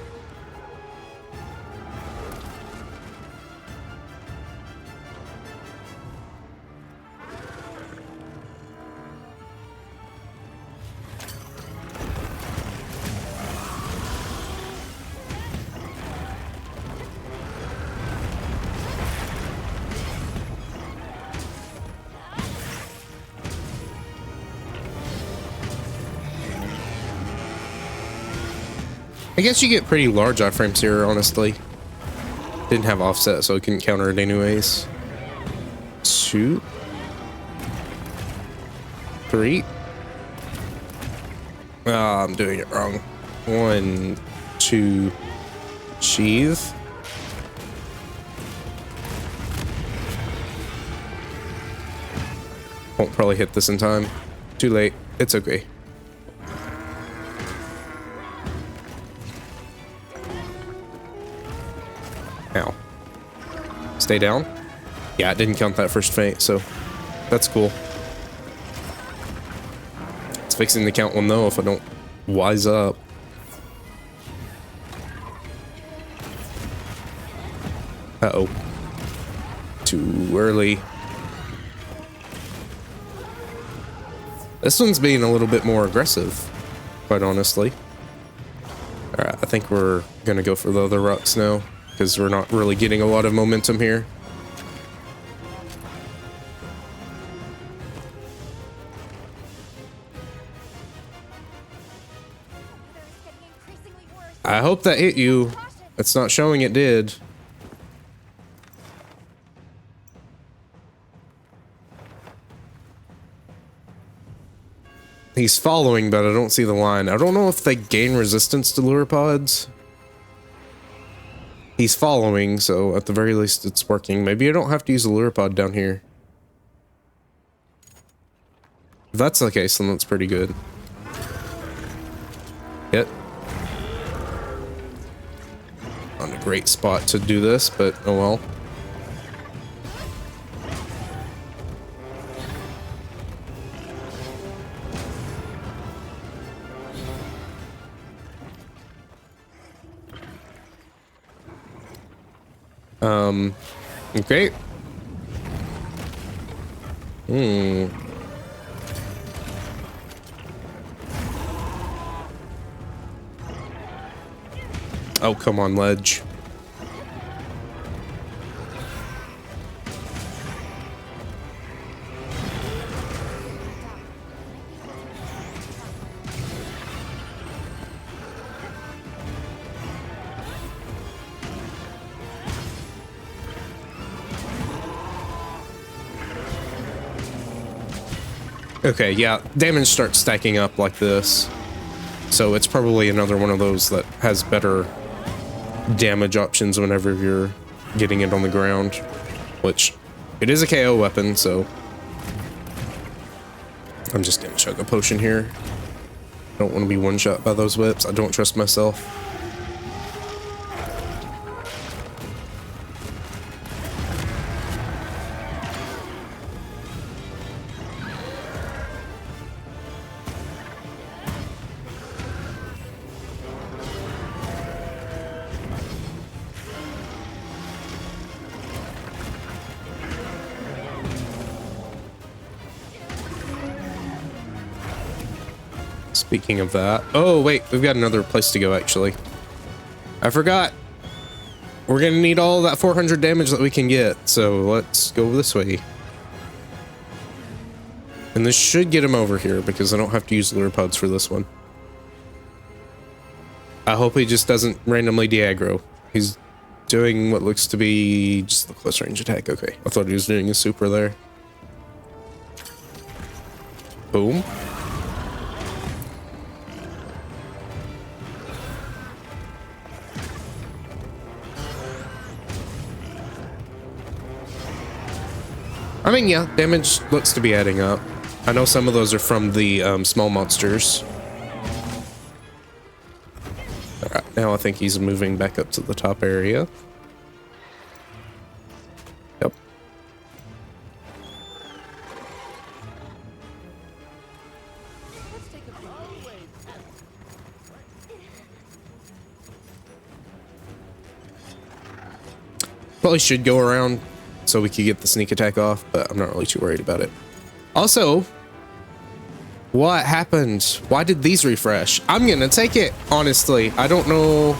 I guess you get pretty large iframes here, honestly. Didn't have offset, so I couldn't counter it anyways. 2, 3. Ah, I'm doing it wrong. 1, 2, sheathe. Won't probably hit this in time. Too late. It's okay. Ow. Stay down. Yeah, it didn't count that first feint, so that's cool. It's fixing the count one though if I don't wise up. Uh-oh. Too early. This one's being a little bit more aggressive, quite honestly. Alright, I think we're gonna go for the other rocks now, because we're not really getting a lot of momentum here. I hope that hit you. It's not showing it did. He's following, but I don't see the line. I don't know if they gain resistance to lure pods. He's following, so at the very least it's working. Maybe I don't have to use a lure pod down here. If that's the case, then that's pretty good. Hit. Not a great spot to do this, but oh well. Okay. Oh, come on, ledge. Okay, yeah, damage starts stacking up like this. So it's probably another one of those that has better damage options whenever you're getting it on the ground. Which, it is a KO weapon, so... I'm just gonna chug a potion here. Don't want to be one-shot by those whips. I don't trust myself. Speaking of that, oh wait, we've got another place to go actually. I forgot. We're gonna need all that 400 damage that we can get, so let's go this way. And this should get him over here because I don't have to use lure pods for this one. I hope he just doesn't randomly de-aggro. He's doing what looks to be just the close range attack. Okay, I thought he was doing a super there. Boom. I mean, yeah, damage looks to be adding up. I know some of those are from the small monsters. Alright, now I think he's moving back up to the top area. Yep. Probably should go around so we could get the sneak attack off, but I'm not really too worried about it. Also, what happened? Why did these refresh? I'm gonna take it, honestly. I don't know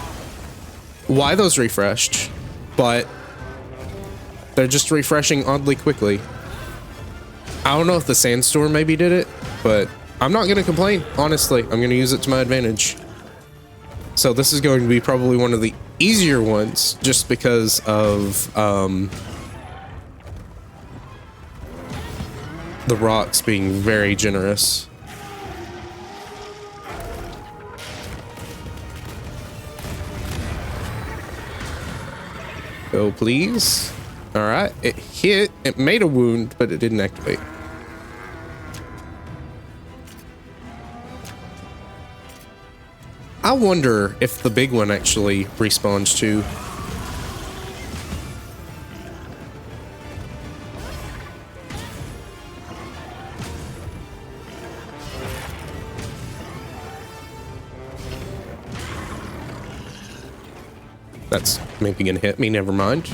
why those refreshed, but they're just refreshing oddly quickly. I don't know if the sandstorm maybe did it, but I'm not gonna complain, honestly. I'm gonna use it to my advantage. So this is going to be probably one of the easier ones just because of the rocks being very generous. Go, please. All right, it hit. It made a wound, but it didn't activate. I wonder if the big one actually respawns too. That's maybe gonna hit me, never mind.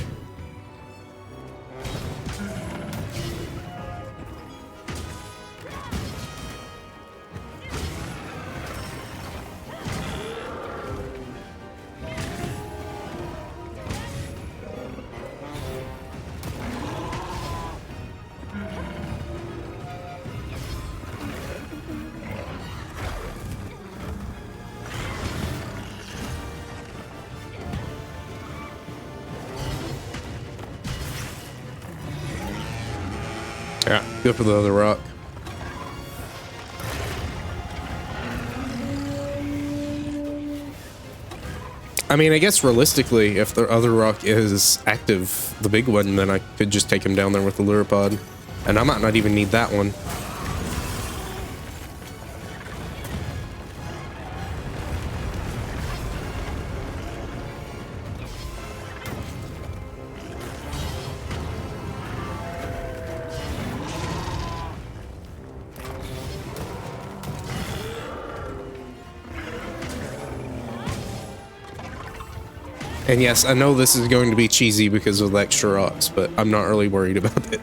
Yeah, go for the other rock. I mean, I guess realistically, if the other rock is active, the big one, then I could just take him down there with the lure pod. And I might not even need that one. And yes, I know this is going to be cheesy because of the extra rocks, but I'm not really worried about it.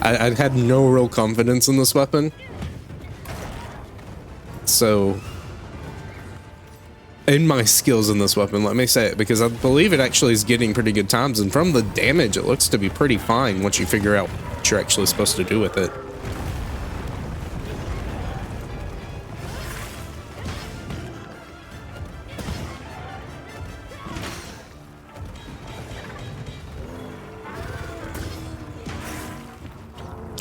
I had no real confidence in this weapon. So, in my skills in this weapon, let me say it, because I believe it actually is getting pretty good times, and from the damage, it looks to be pretty fine once you figure out what you're actually supposed to do with it.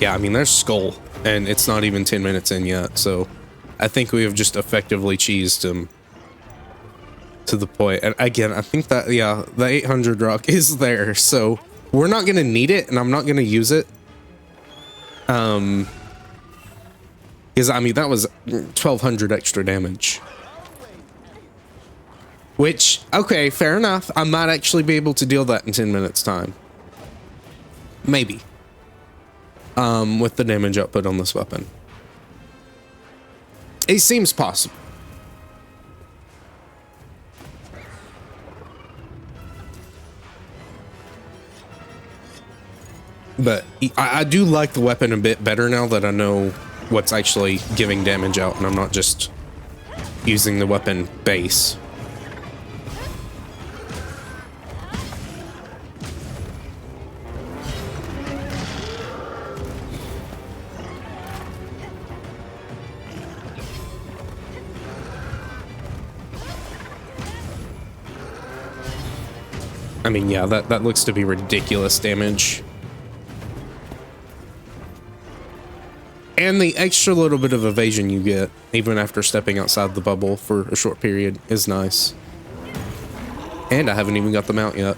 Yeah, I mean, there's Skull, and it's not even 10 minutes in yet, so I think we have just effectively cheesed him to the point. And again, I think that, yeah, the 800 rock is there, so we're not going to need it, and I'm not going to use it. Because, I mean, that was 1,200 extra damage. Which, okay, fair enough. I might actually be able to deal that in 10 minutes time. Maybe. With the damage output on this weapon. It seems possible. But I do like the weapon a bit better now that I know what's actually giving damage out, and I'm not just using the weapon base. I mean, yeah, that looks to be ridiculous damage. And the extra little bit of evasion you get, even after stepping outside the bubble for a short period, is nice. And I haven't even got them out yet.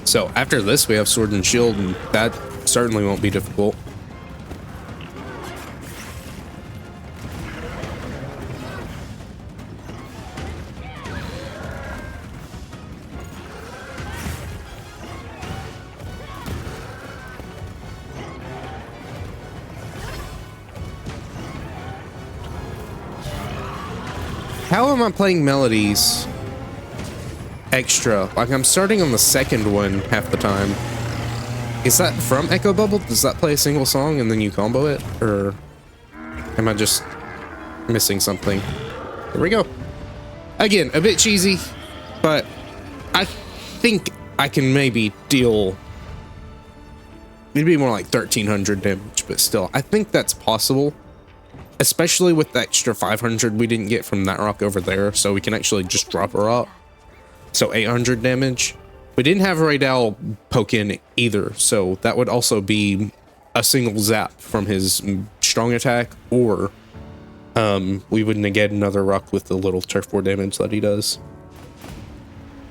So after this, we have Sword and Shield, and that certainly won't be difficult. How am I playing melodies extra? Like, I'm starting on the second one half the time. Is that from Echo Bubble? Does that play a single song and then you combo it? Or am I just missing something? There we go. Again, a bit cheesy, but I think I can maybe deal... It'd be more like 1300 damage, but still, I think that's possible. Especially with the extra 500 we didn't get from that rock over there, so we can actually just drop a rock. So 800 damage. We didn't have Raydal poke in either, so that would also be a single zap from his strong attack, or we would negate another rock with the little turf war damage that he does.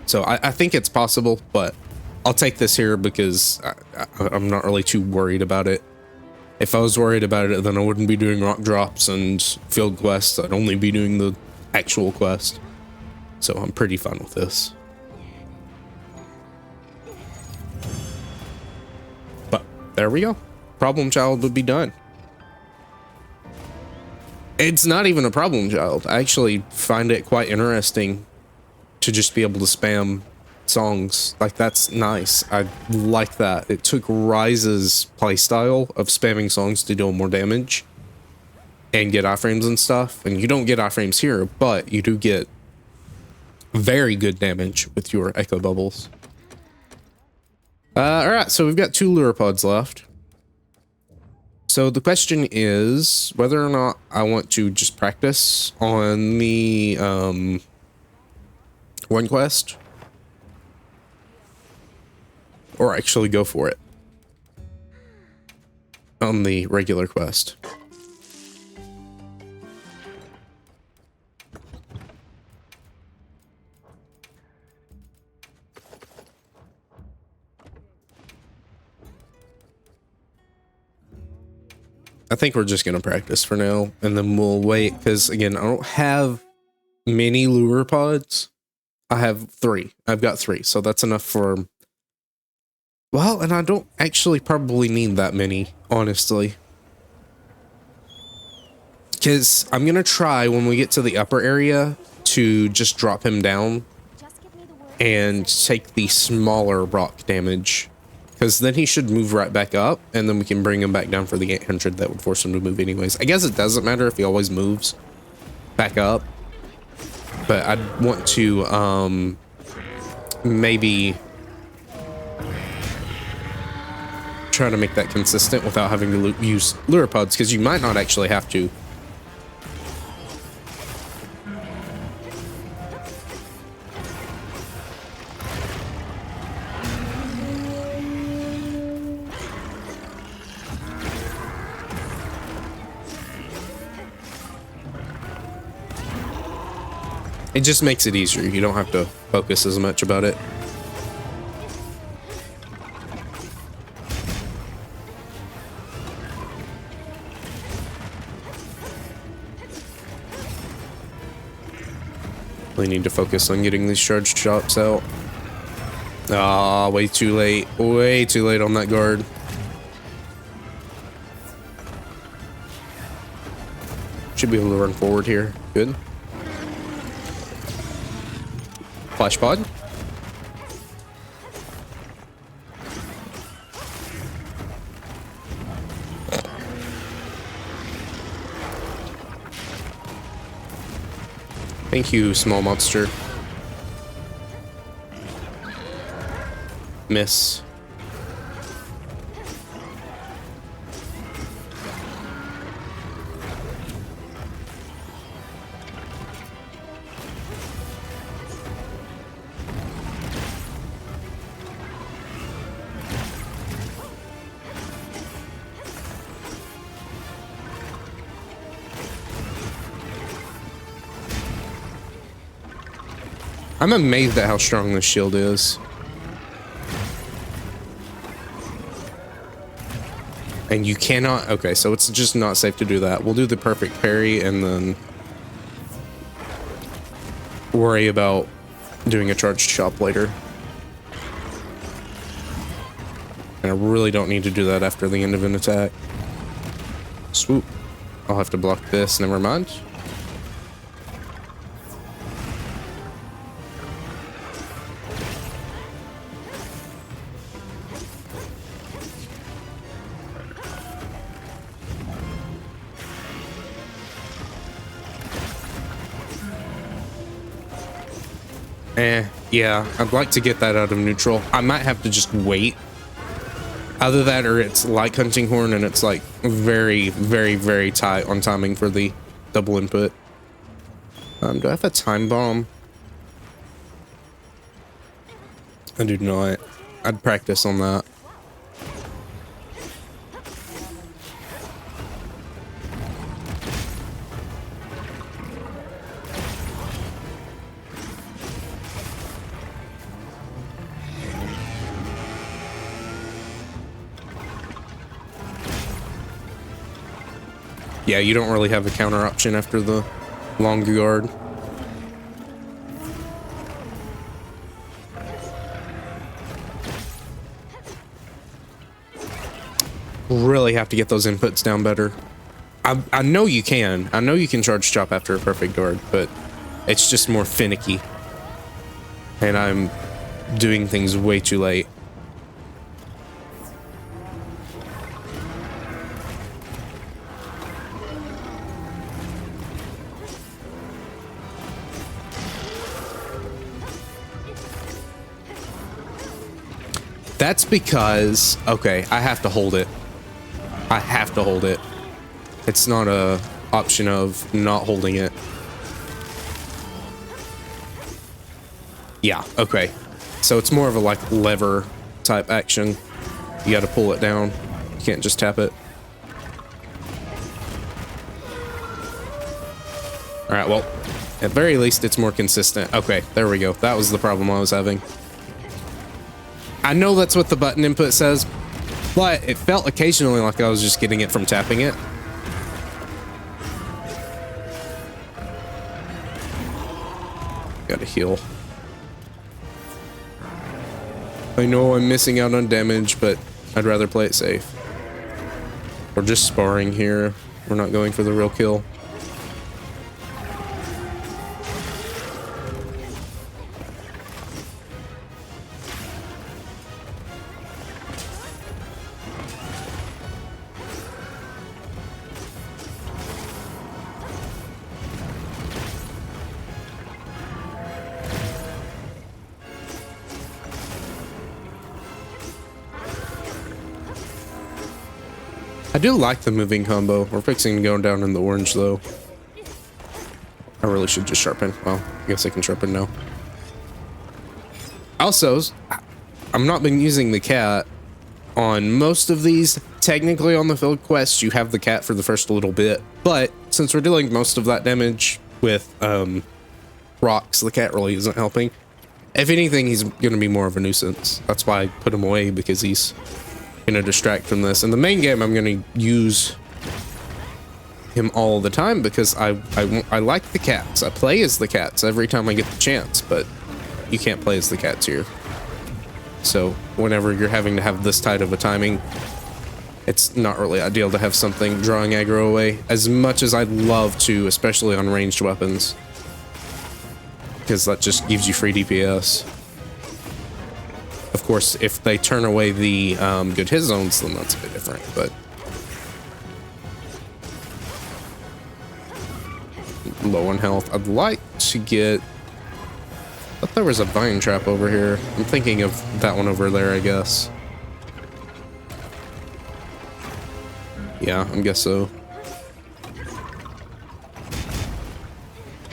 So I think it's possible, but I'll take this here because I'm not really too worried about it. If I was worried about it, then I wouldn't be doing rock drops and field quests. I'd only be doing the actual quest. So I'm pretty fine with this. But there we go. Problem child would be done. It's not even a problem child. I actually find it quite interesting to just be able to spam songs. Like, that's nice. I like that. It took Ryze's playstyle of spamming songs to deal more damage and get iframes and stuff. And you don't get iframes here, but you do get very good damage with your Echo Bubbles. Alright, so we've got 2 lure pods left. So the question is whether or not I want to just practice on the one quest, or actually go for it on the regular quest. I think we're just going to practice for now, and then we'll wait, because, again, I don't have many lure pods. I have 3. I've got 3, so that's enough for... Well, and I don't actually probably need that many, honestly. Because I'm going to try, when we get to the upper area, to just drop him down and take the smaller rock damage. Because then he should move right back up, and then we can bring him back down for the 800 that would force him to move anyways. I guess it doesn't matter if he always moves back up. But I'd want to, maybe try to make that consistent without having to use lure pods, because you might not actually have to. It just makes it easier. You don't have to focus as much about it. We need to focus on getting these charged shots out. Ah, way too late. Way too late on that guard. Should be able to run forward here. Good. Flash pod. Thank you, small monster. Miss. I'm amazed at how strong this shield is. And you cannot... Okay, so it's just not safe to do that. We'll do the perfect parry and then worry about doing a charged chop later. And I really don't need to do that after the end of an attack. Swoop. I'll have to block this. Never mind. Yeah, I'd like to get that out of neutral. I might have to just wait. Either that or it's like Hunting Horn and it's like very, very, very tight on timing for the double input. Do I have a time bomb? I do not. I'd practice on that. Yeah, you don't really have a counter option after the long guard. Really have to get those inputs down better. I know you can. I know you can charge chop after a perfect guard, but it's just more finicky. And I'm doing things way too late. That's because, okay, I have to hold it. I have to hold it. It's not a option of not holding it. Yeah, okay. So it's more of a like lever type action. You got to pull it down. You can't just tap it. All right, well, at very least it's more consistent. Okay, there we go. That was the problem I was having. I know that's what the button input says, but it felt occasionally like I was just getting it from tapping it. Gotta heal. I know I'm missing out on damage, but I'd rather play it safe. We're just sparring here. We're not going for the real kill. I do like the moving combo. We're fixing to go down in the orange, though. I really should just sharpen. Well, I guess I can sharpen now. Also, I'm not been using the cat on most of these. Technically, on the field quest, you have the cat for the first little bit. But since we're dealing most of that damage with rocks, the cat really isn't helping. If anything, he's going to be more of a nuisance. That's why I put him away, because he's going to distract from this. In the main game, I'm going to use him all the time because I like the cats. I play as the cats every time I get the chance, but you can't play as the cats here. So whenever you're having to have this tight of a timing, It's not really ideal to have something drawing aggro away, as much as I'd love to, especially on ranged weapons. Because that just gives you free DPS. Of course, if they turn away the good hit zones, then that's a bit different, but... Low on health. I'd like to get... I thought there was a vine trap over here. I'm thinking of that one over there, I guess. Yeah, I guess so.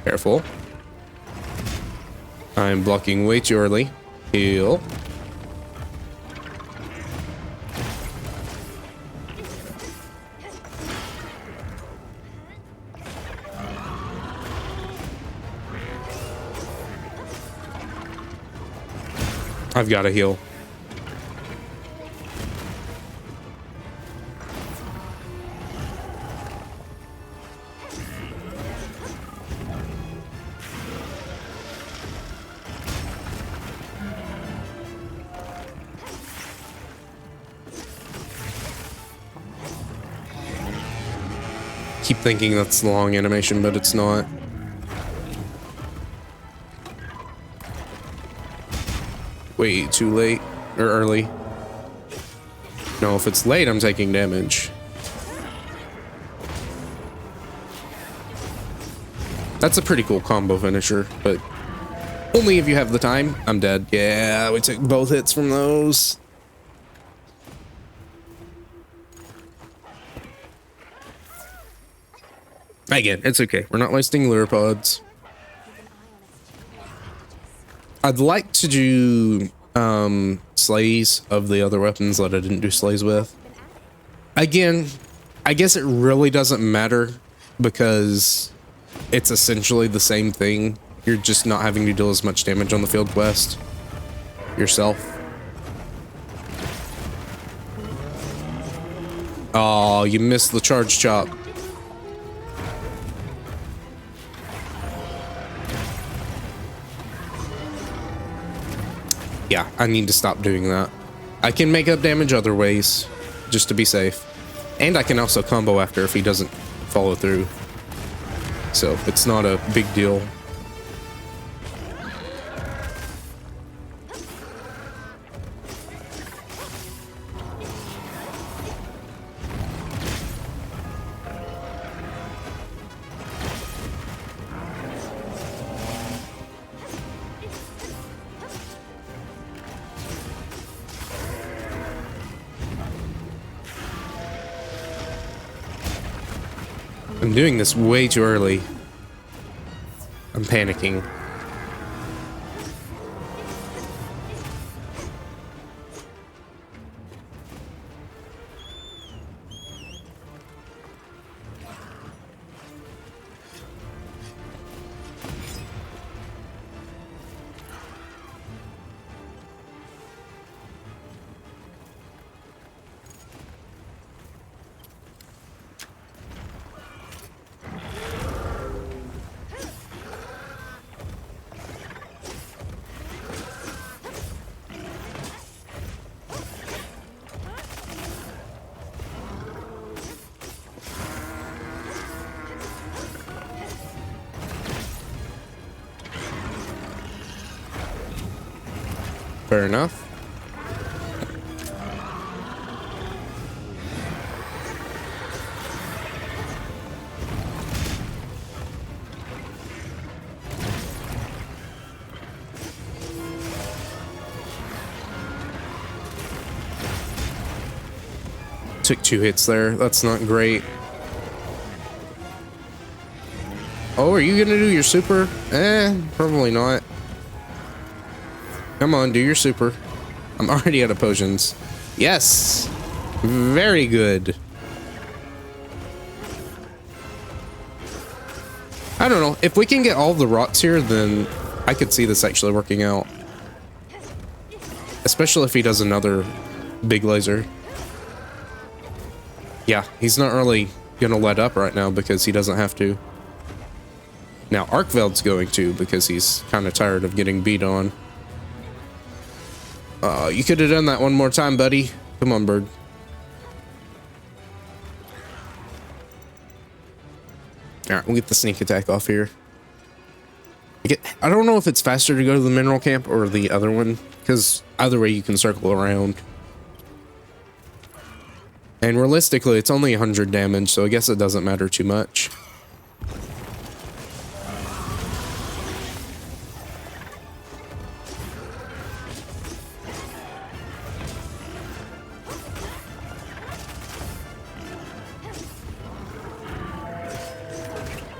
Careful. I'm blocking way too early. Heal. I've got to heal. Keep thinking that's the long animation, but it's not. Way too late or early. No, if it's late, I'm taking damage. That's a pretty cool combo finisher, but only if you have the time. I'm dead. Yeah, we took both hits from those. Again, it's okay. We're not wasting lure pods. I'd like to do slays of the other weapons that I didn't do slays with. Again, I guess it really doesn't matter because it's essentially the same thing. You're just not having to deal as much damage on the field quest yourself. Oh, you missed the charge chop. Yeah, I need to stop doing that. I can make up damage other ways, just to be safe. And I can also combo after if he doesn't follow through. So, it's not a big deal. I'm doing this way too early. I'm panicking. Fair enough. Took 2 hits there. That's not great. Oh, are you gonna do your super? Probably not. Come on, do your super. I'm already out of potions. Yes! Very good. I don't know. If we can get all the rots here, then I could see this actually working out. Especially if he does another big laser. Yeah, he's not really gonna let up right now because he doesn't have to. Now, Arkveld's going to because he's kind of tired of getting beat on. You could have done that one more time, buddy. Come on, bird. We'll get the sneak attack off here. I don't know if it's faster to go to the mineral camp or the other one, because either way you can circle around. And realistically, it's only 100 damage, so I guess it doesn't matter too much.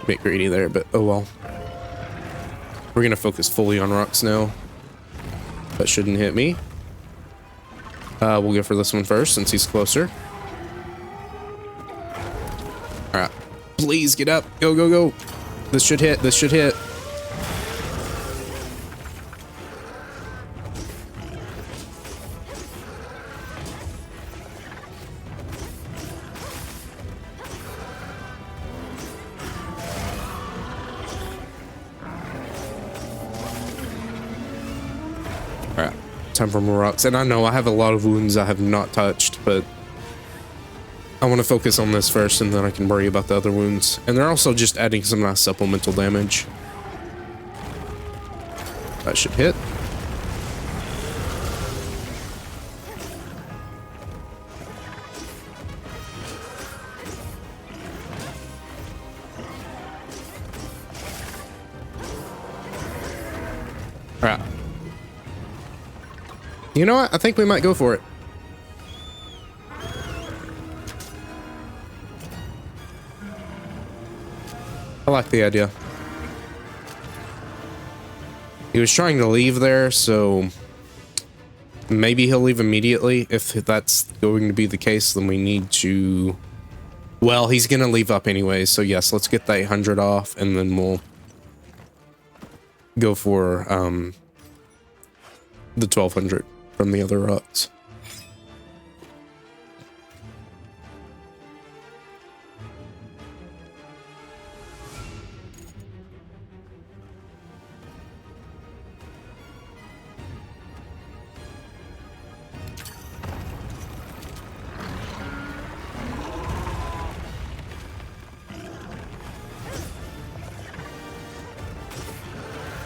Bit greedy there, but oh well. We're gonna focus fully on rocks now. That shouldn't hit me. We'll go for this one first since he's closer. All right, please get up. Go, go, go. This should hit. This should hit. All right, time for more rocks. And I know I have a lot of wounds I have not touched, but I want to focus on this first, and then I can worry about the other wounds. And they're also just adding some nice supplemental damage. That should hit. All right. You know what? I think we might go for it. I like the idea. He was trying to leave there, so maybe he'll leave immediately. If that's going to be the case, then we need to... Well, he's going to leave up anyway, so yes, let's get the 800 off, and then we'll go for the 1200 from the other rocks.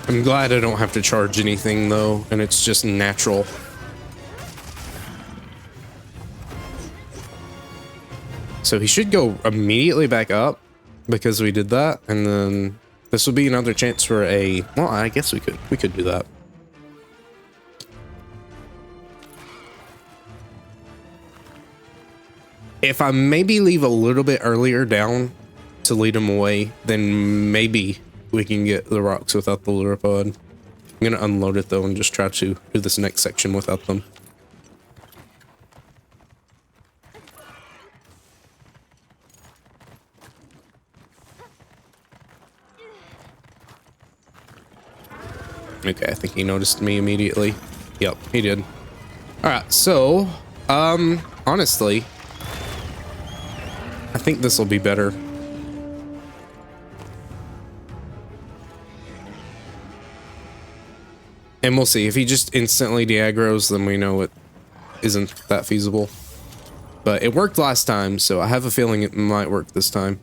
I'm glad I don't have to charge anything though, and it's just natural. So he should go immediately back up because we did that, and then this will be another chance for a... Well, I guess we could do that. If I maybe leave a little bit earlier down to lead him away, then maybe we can get the rocks without the Luropod. I'm gonna unload it though and just try to do this next section without them. Okay, I think he noticed me immediately. Yep, he did. All right, so honestly, I think this will be better. And we'll see. If he just instantly de-aggroes, then we know it isn't that feasible. But it worked last time, so I have a feeling it might work this time.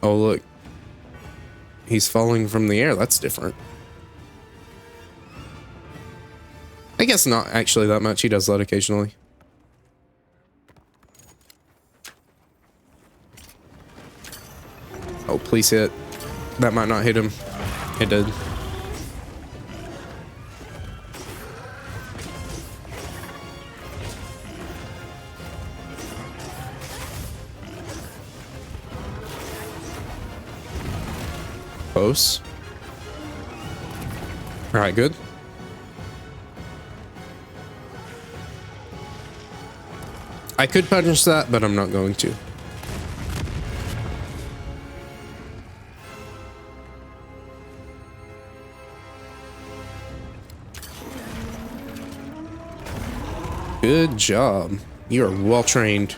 Oh, look. He's falling from the air. That's different. I guess not actually that much. He does that occasionally. Oh, please hit. That might not hit him. It did. Close. All right, good. I could punish that, but I'm not going to. Good job. You are well trained.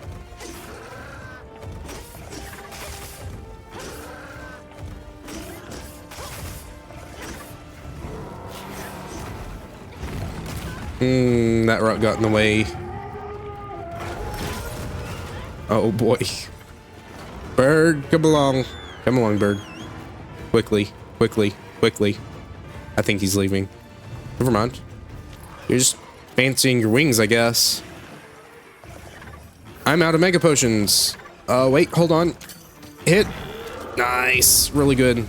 That rock got in the way. Oh boy. Bird, come along. Come along, bird. Quickly, quickly, quickly. I think he's leaving. Never mind. You're just fancying your wings, I guess. I'm out of mega potions. Wait, hold on. Hit. Nice. Really good.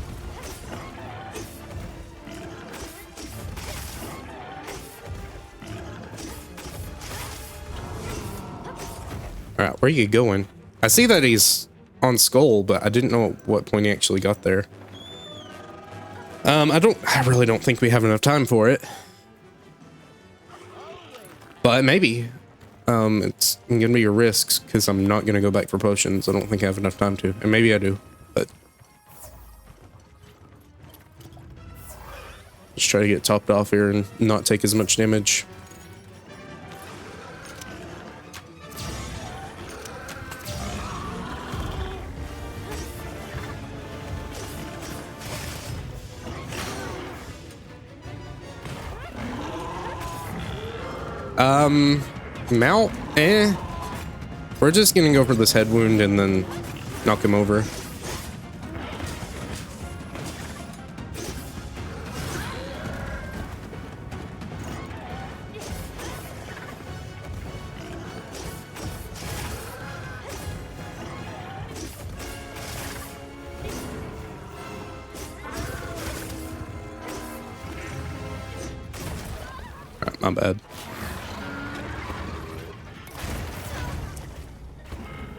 All right, where are you going? I see that he's on Skull, but I didn't know at what point he actually got there. I really don't think we have enough time for it. But maybe. It's gonna be a risk because I'm not gonna go back for potions. I don't think I have enough time to. And maybe I do, but just try to get topped off here and not take as much damage. Mount, we're just gonna go for this head wound and then knock him over. Alright, my bad.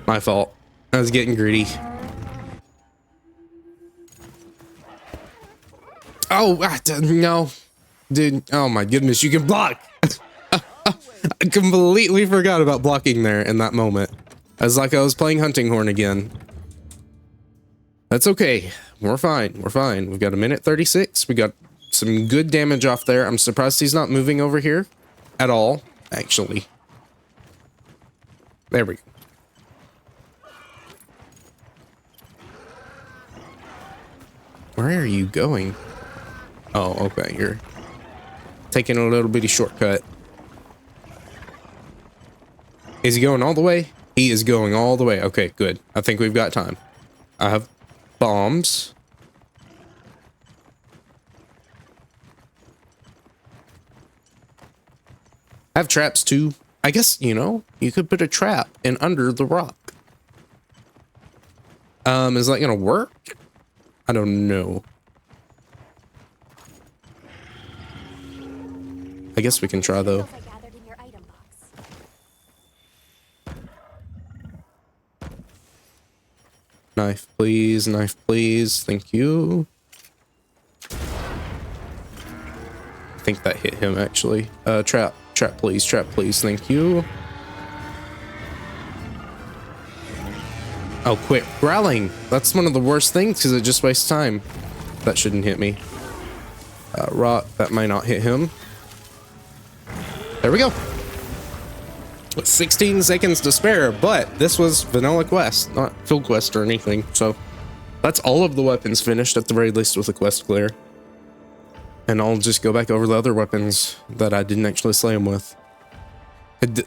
My fault. I was getting greedy. Oh, no. Dude, oh my goodness, you can block! I completely forgot about blocking there in that moment. As like I was playing Hunting Horn again. That's okay. We're fine. We're fine. We've got a minute 36. We got some good damage off there. I'm surprised he's not moving over here at all, actually. There we go. Where are you going? Oh, okay. You're taking a little bitty shortcut. Is he going all the way? He is going all the way. Okay, good. I think we've got time. I have bombs. I have traps too. I guess, you know, you could put a trap in under the rock. Is that gonna work? I don't know. I guess we can try though. Knife, please. Knife, please. Thank you. I think that hit him actually. Trap, trap, please. Trap, please. Thank you. Oh, quit growling. That's one of the worst things because it just wastes time. That shouldn't hit me. Rock, that might not hit him. There we go. 16 seconds to spare, but this was Vanilla Quest, not Field Quest or anything. So that's all of the weapons finished at the very least with the quest clear. And I'll just go back over the other weapons that I didn't actually slay him with.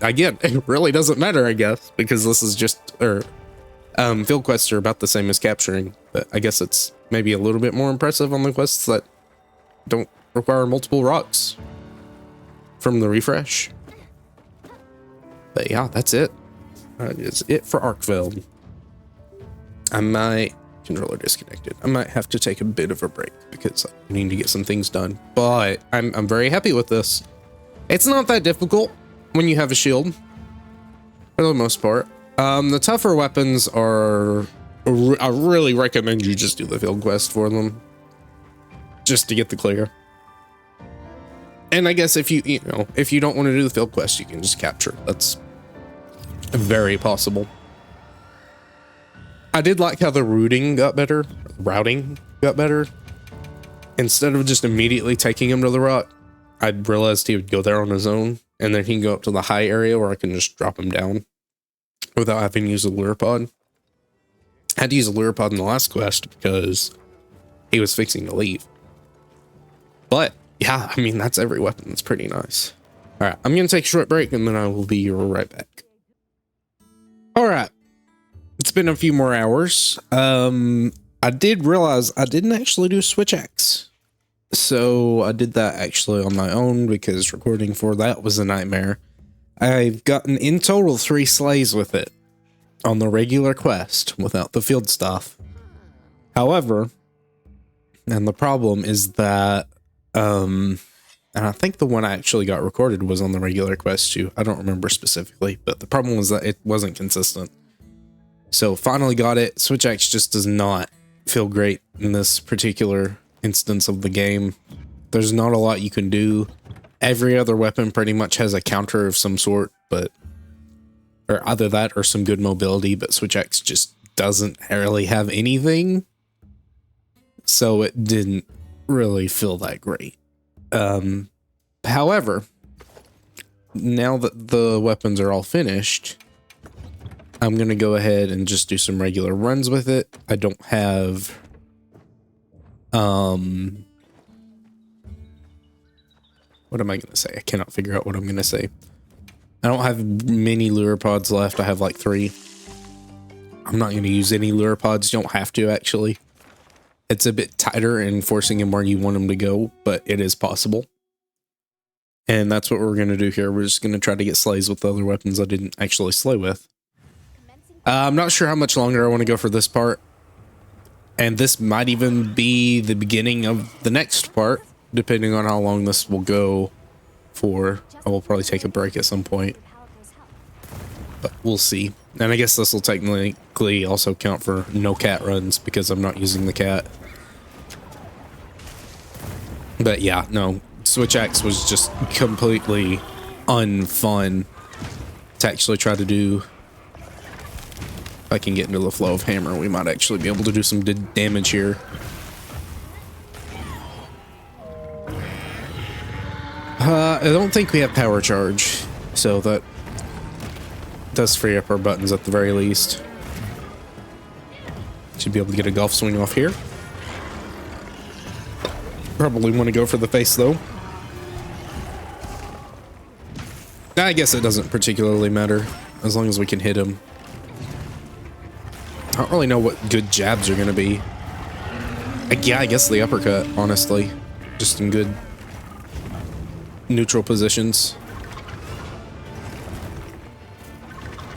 Again, it really doesn't matter, I guess, because this is just, field quests are about the same as capturing, but I guess it's maybe a little bit more impressive on the quests that don't require multiple rocks from the refresh. But yeah, that's it. That is it for Arkveld. Controller disconnected. I might have to take a bit of a break because I need to get some things done, but I'm very happy with this. It's not that difficult when you have a shield, for the most part. The tougher weapons are, I really recommend you just do the field quest for them, just to get the clear. And I guess if you know, if you don't want to do the field quest, you can just capture. That's very possible. I did like how the routing got better. Instead of just immediately taking him to the rock, I realized he would go there on his own, and then he can go up to the high area where I can just drop him down without having to use a lure pod. I had to use a lure pod in the last quest because he was fixing to leave. But yeah, I mean, that's every weapon. That's pretty nice. All right, I'm going to take a short break and then I will be right back. All right. it's been a few more hours. I did realize I didn't actually do Switch X. So I did that actually on my own because recording for that was a nightmare. I've gotten in total 3 slays with it on the regular quest without the field stuff. However, and the problem is that, and I think the one I actually got recorded was on the regular quest too. I don't remember specifically, but the problem was that it wasn't consistent. So finally got it. Switch X just does not feel great in this particular instance of the game. There's not a lot you can do. Every other weapon pretty much has a counter of some sort, but or either that or some good mobility, but Switch X just doesn't really have anything. So it didn't really feel that great. However, now that the weapons are all finished, I'm going to go ahead and just do some regular runs with it. I don't have, what am I going to say? I cannot figure out what I'm going to say. I don't have many lure pods left. I have like 3. I'm not going to use any lure pods. You don't have to, actually. It's a bit tighter in forcing him where you want him to go, but it is possible. And that's what we're going to do here. We're just going to try to get slays with the other weapons I didn't actually slay with. I'm not sure how much longer I want to go for this part. And this might even be the beginning of the next part, depending on how long this will go for. I will probably take a break at some point, but we'll see. And I guess this will technically also count for no cat runs because I'm not using the cat. But yeah, no, Switch X was just completely unfun to actually try to do. If I can get into the flow of hammer, we might actually be able to do some damage here. I don't think we have power charge, so that does free up our buttons at the very least. Should be able to get a golf swing off here. Probably want to go for the face though. I guess it doesn't particularly matter as long as we can hit him. I don't really know what good jabs are going to be. Yeah, I guess the uppercut, honestly. Just in good neutral positions.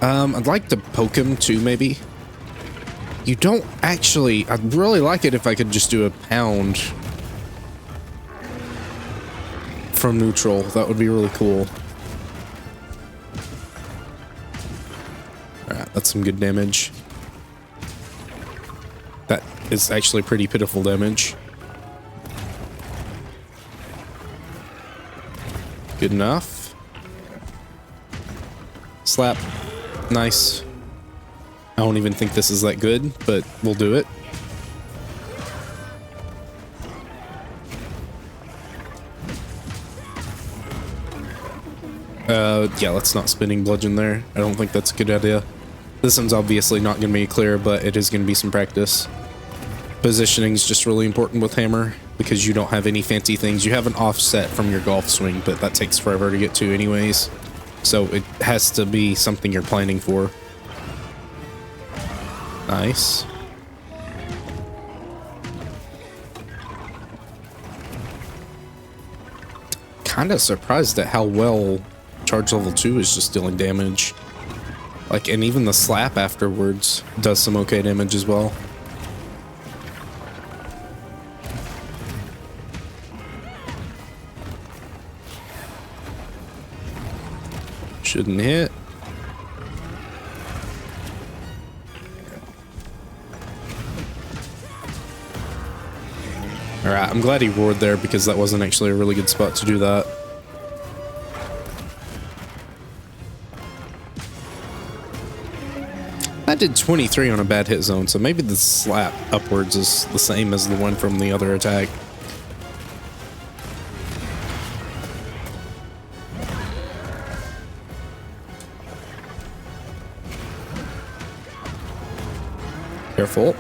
I'd like to poke him too, maybe. You don't actually... I'd really like it if I could just do a pound from neutral. That would be really cool. Alright, that's some good damage. That is actually pretty pitiful damage. Good enough. Slap. Nice. I don't even think this is that good, but we'll do it. Yeah, let's not spinning bludgeon there. I don't think that's a good idea. This one's obviously not going to be clear, but it is going to be some practice. Positioning is just really important with hammer because you don't have any fancy things. You have an offset from your golf swing, but that takes forever to get to anyways. So it has to be something you're planning for. Nice. Kind of surprised at how well charge level 2 is just dealing damage. Like, and even the slap afterwards does some okay damage as well. Shouldn't hit. Alright, I'm glad he roared there because that wasn't actually a really good spot to do that. I did 23 on a bad hit zone, so maybe the slap upwards is the same as the one from the other attack. Careful.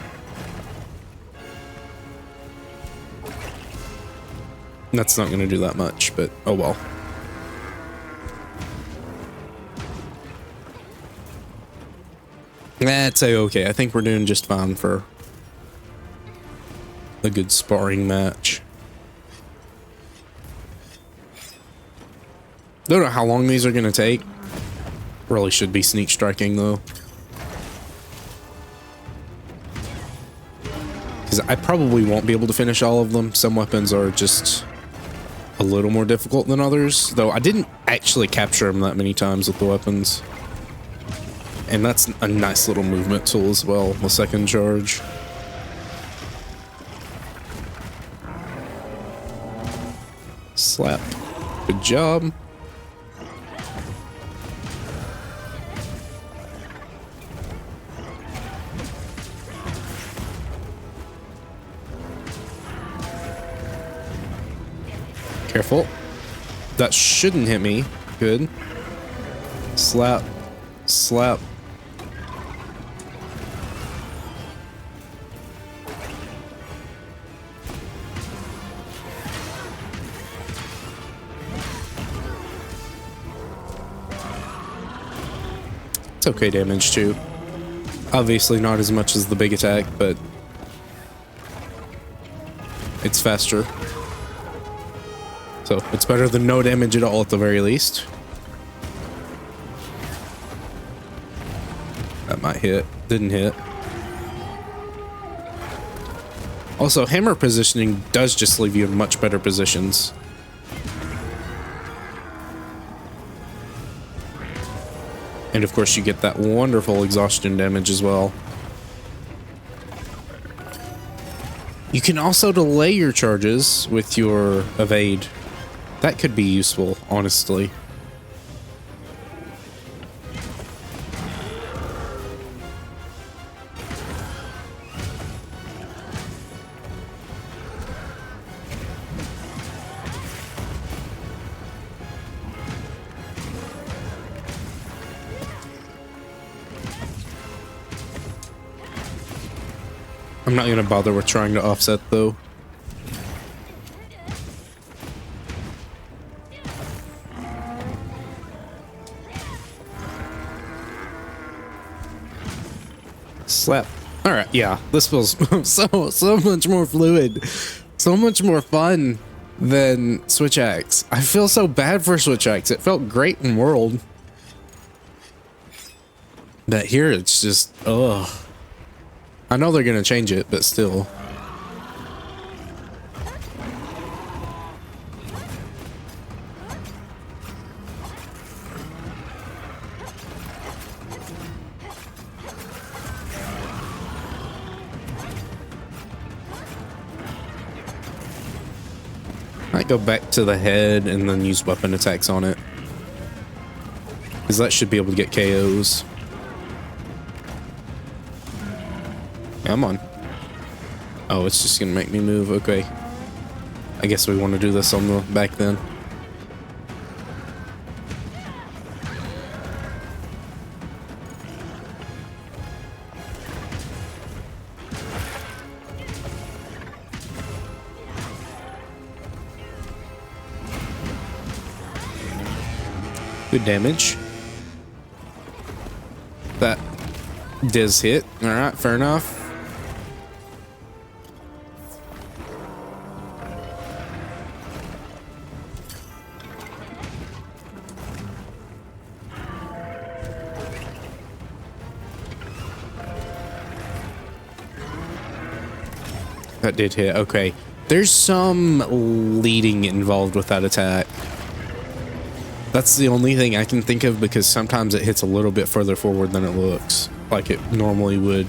That's not going to do that much, but oh well. That's okay. I think we're doing just fine for a good sparring match. Don't know how long these are going to take. Really should be sneak striking though. Because I probably won't be able to finish all of them. Some weapons are just a little more difficult than others. Though I didn't actually capture them that many times with the weapons. And that's a nice little movement tool as well, the second charge. Slap. Good job. Careful. That shouldn't hit me. Good. Slap. Slap. It's okay damage too. Obviously not as much as the big attack, but it's faster. So it's better than no damage at all at the very least. That might hit. Didn't hit. Also, hammer positioning does just leave you in much better positions. And of course you get that wonderful exhaustion damage as well. You can also delay your charges with your evade. That could be useful, honestly. I'm not gonna bother with trying to offset though. Slap. All right, yeah, this feels so much more fluid, so much more fun than Switch Axe. I feel so bad for Switch Axe. It felt great in World, but here it's just ugh. I know they're gonna change it, but still. Might go back to the head and then use weapon attacks on it, because that should be able to get KOs. Come on. Oh, it's just gonna make me move. Okay. I guess we want to do this on the back then. Good damage. That does hit. All right, fair enough. That did hit. Okay. There's some leading involved with that attack. That's the only thing I can think of, because sometimes it hits a little bit further forward than it looks like it normally would.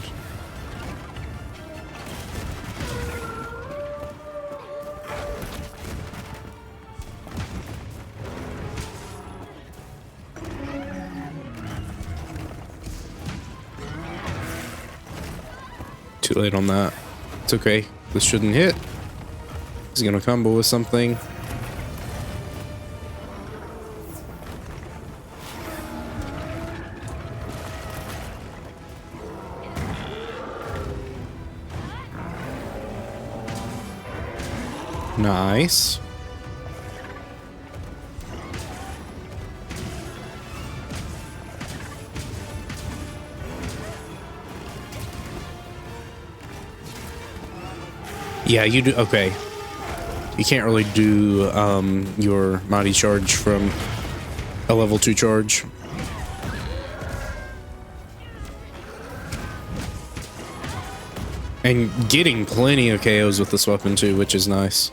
Too late on that. It's okay. This shouldn't hit. He's gonna combo with something. Nice. Yeah, you do. Okay. You can't really do your mighty charge from a level 2 charge. And getting plenty of KOs with this weapon too, which is nice.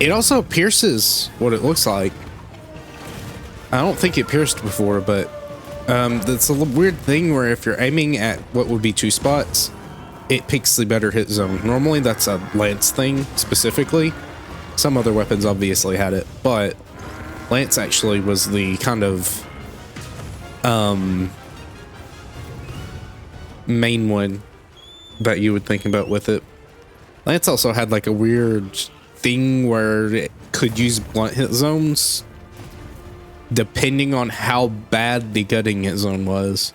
It also pierces what it looks like. I don't think it pierced before, but that's a weird thing where if you're aiming at what would be 2 spots, it picks the better hit zone. Normally that's a lance thing specifically. Some other weapons obviously had it, but lance actually was the kind of main one that you would think about with it. Lance also had like a weird thing where it could use blunt hit zones depending on how bad the gutting hit zone was,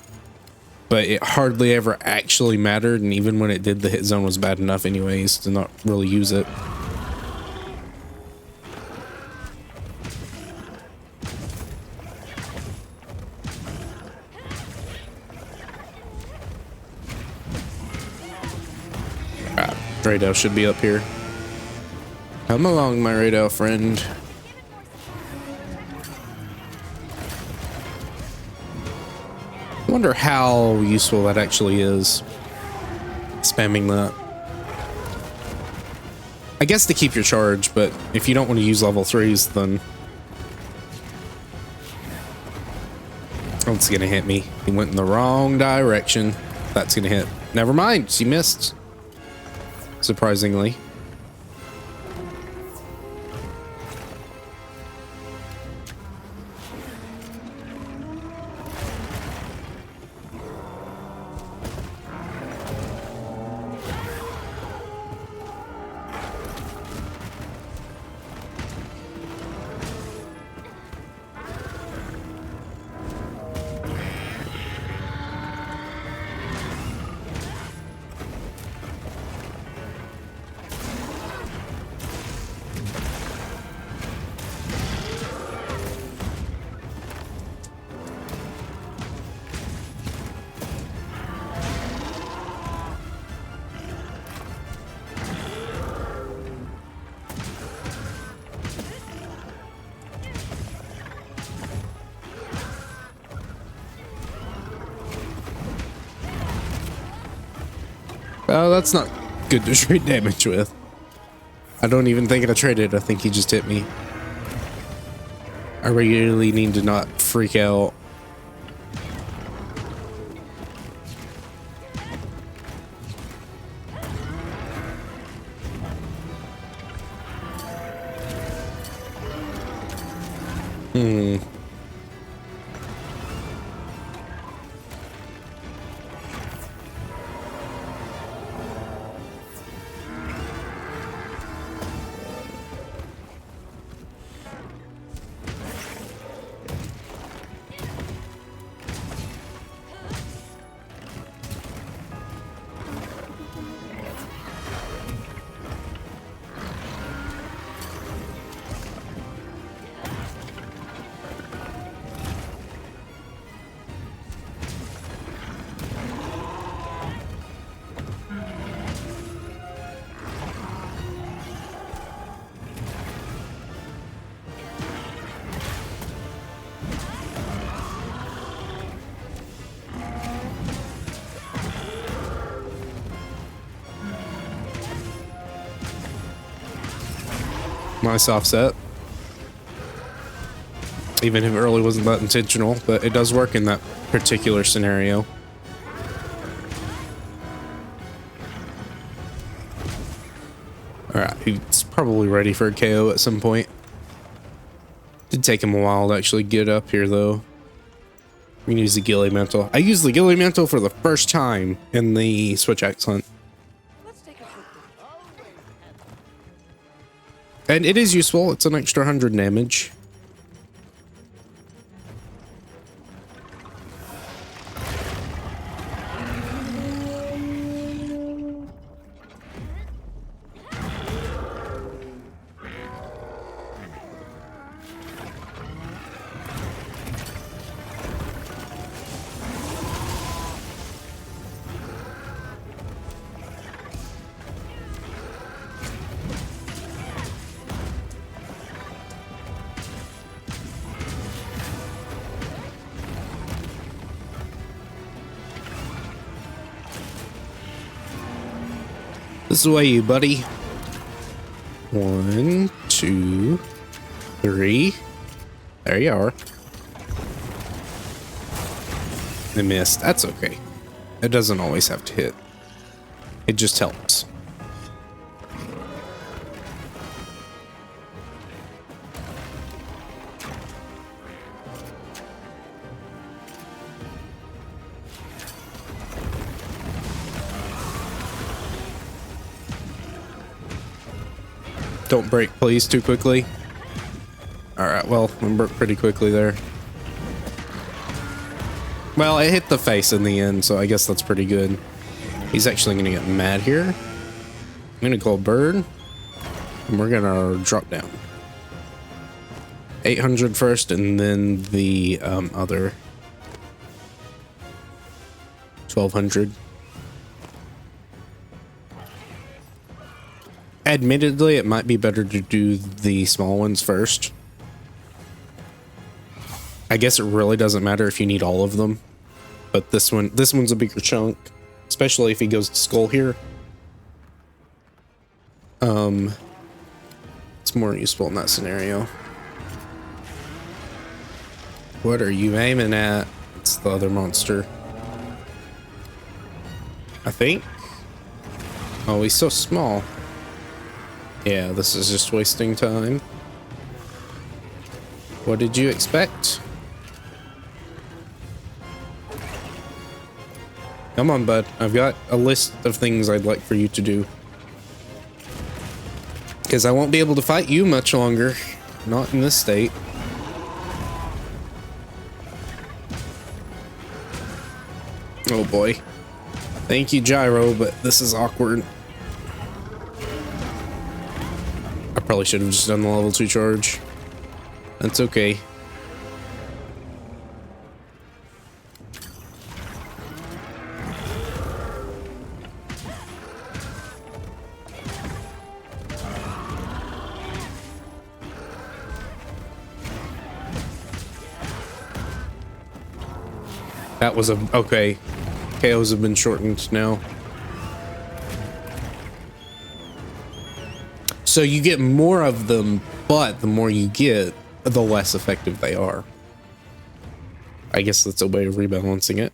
but it hardly ever actually mattered, and even when it did, the hit zone was bad enough anyways to not really use it. Radel should be up here. Come along, my Radel friend. I wonder how useful that actually is. Spamming that. I guess to keep your charge, but if you don't want to use level 3s, then... Oh, it's gonna hit me. He went in the wrong direction. That's gonna hit. Never mind, she missed. Surprisingly. Oh, that's not good to trade damage with. I don't even think I traded. I think he just hit me. I really need to not freak out. Nice offset. Even if it really wasn't that intentional, but it does work in that particular scenario. Alright, he's probably ready for a KO at some point. Did take him a while to actually get up here though. We can use the Ghillie Mantle. I used the Ghillie Mantle for the first time in the Switch Axe hunt. And it is useful. It's an extra 100 damage. This way, you buddy. 1, 2, 3. There you are. They missed. That's okay. It doesn't always have to hit. It just helps. Don't break, please, too quickly. Alright, well, I broke pretty quickly there. Well, it hit the face in the end, so I guess that's pretty good. He's actually gonna get mad here. I'm gonna call bird, and we're gonna drop down. 800 first, and then the other 1200. Admittedly, it might be better to do the small ones first. I guess it really doesn't matter if you need all of them, but this one's a bigger chunk, especially if he goes to skull here. It's more useful in that scenario. What are you aiming at? It's the other monster, I think. Oh, he's so small. Yeah, this is just wasting time. What did you expect? Come on, bud. I've got a list of things I'd like for you to do. Because I won't be able to fight you much longer. Not in this state. Oh boy. Thank you, Gyro, but this is awkward. I probably should have just done the level 2 charge. That's okay. That was okay. KOs have been shortened now. So you get more of them, but the more you get, the less effective they are. I guess that's a way of rebalancing it.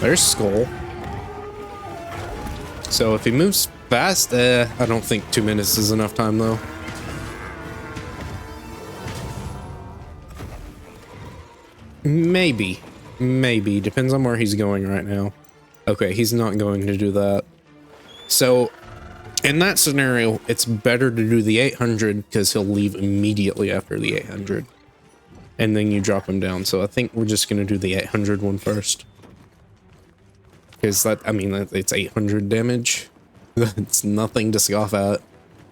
There's Skull. So if he moves fast, I don't think 2 minutes is enough time though. Maybe. Depends on where he's going right now. Okay, he's not going to do that. So in that scenario, it's better to do the 800 because he'll leave immediately after the 800. And then you drop him down. So I think we're just going to do the 800 one first. Because that, I mean, it's 800 damage. It's nothing to scoff at.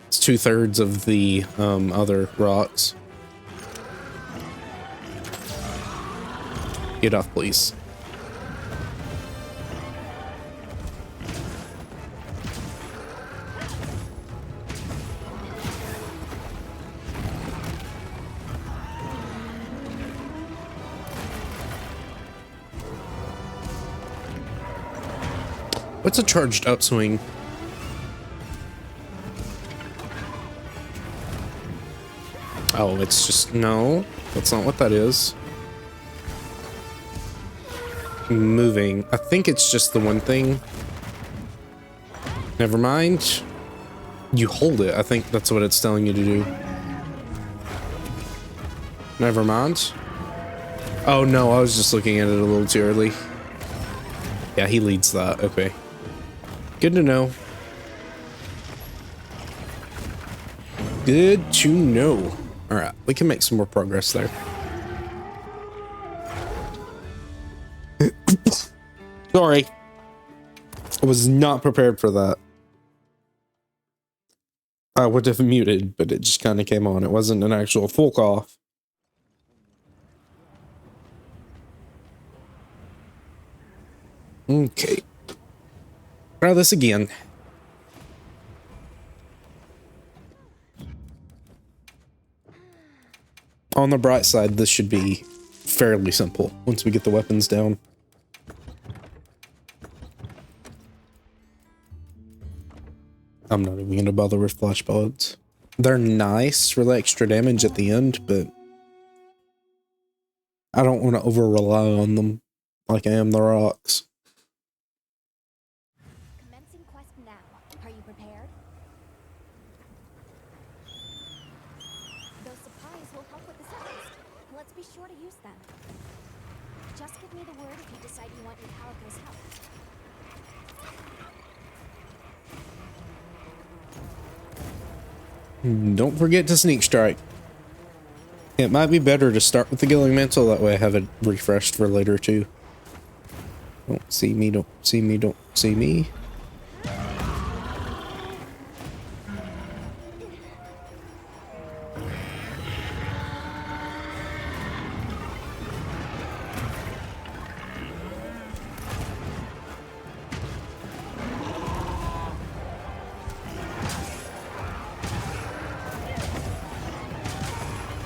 It's 2/3 of the other rocks. Get off, please. What's a charged upswing? Oh, it's just, no, that's not what that is. Moving. I think it's just the one thing. Never mind. You hold it. I think that's what it's telling you to do. Never mind. Oh no, I was just looking at it a little too early. Yeah, he leads that. Okay. Good to know. Good to know. All right, we can make some more progress there. Sorry. I was not prepared for that. I would have muted, but it just kind of came on. It wasn't an actual full cough. Okay. Try this again. On the bright side, this should be fairly simple once we get the weapons down. I'm not even gonna bother with flash pods. They're nice for the extra damage at the end, but I don't want to over rely on them like I am the rocks. Commencing quest now. Are you prepared? Those supplies will help with this quest. Let's be sure to use them. Just give me the word if you decide you want your Calico's help. Don't forget to sneak strike. It might be better to start with the Gilling Mantle, that way I have it refreshed for later too. Don't see me, don't see me, don't see me.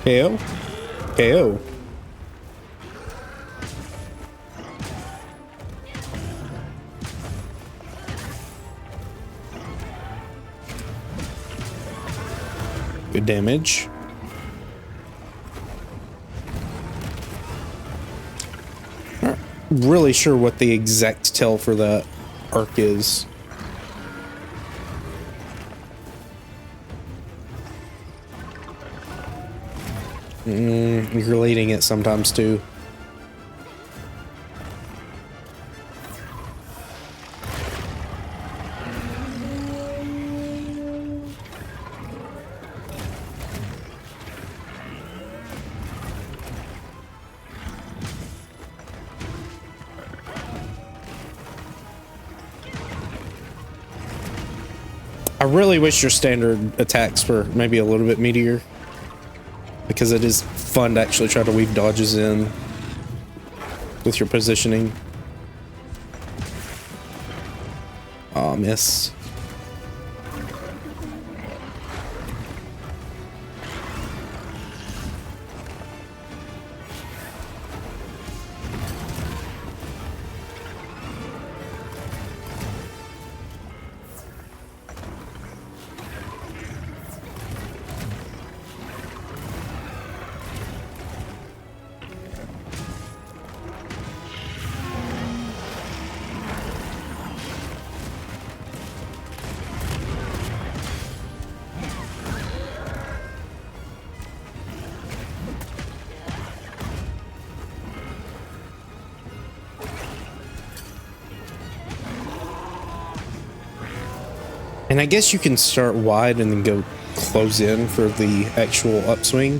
KO? KO. Good damage. Not really sure what the exact tell for that arc is. You're leading it sometimes too. I really wish your standard attacks were maybe a little bit meatier, because it is fun to actually try to weave dodges in with your positioning. Aw, miss. And I guess you can start wide and then go close in for the actual upswing.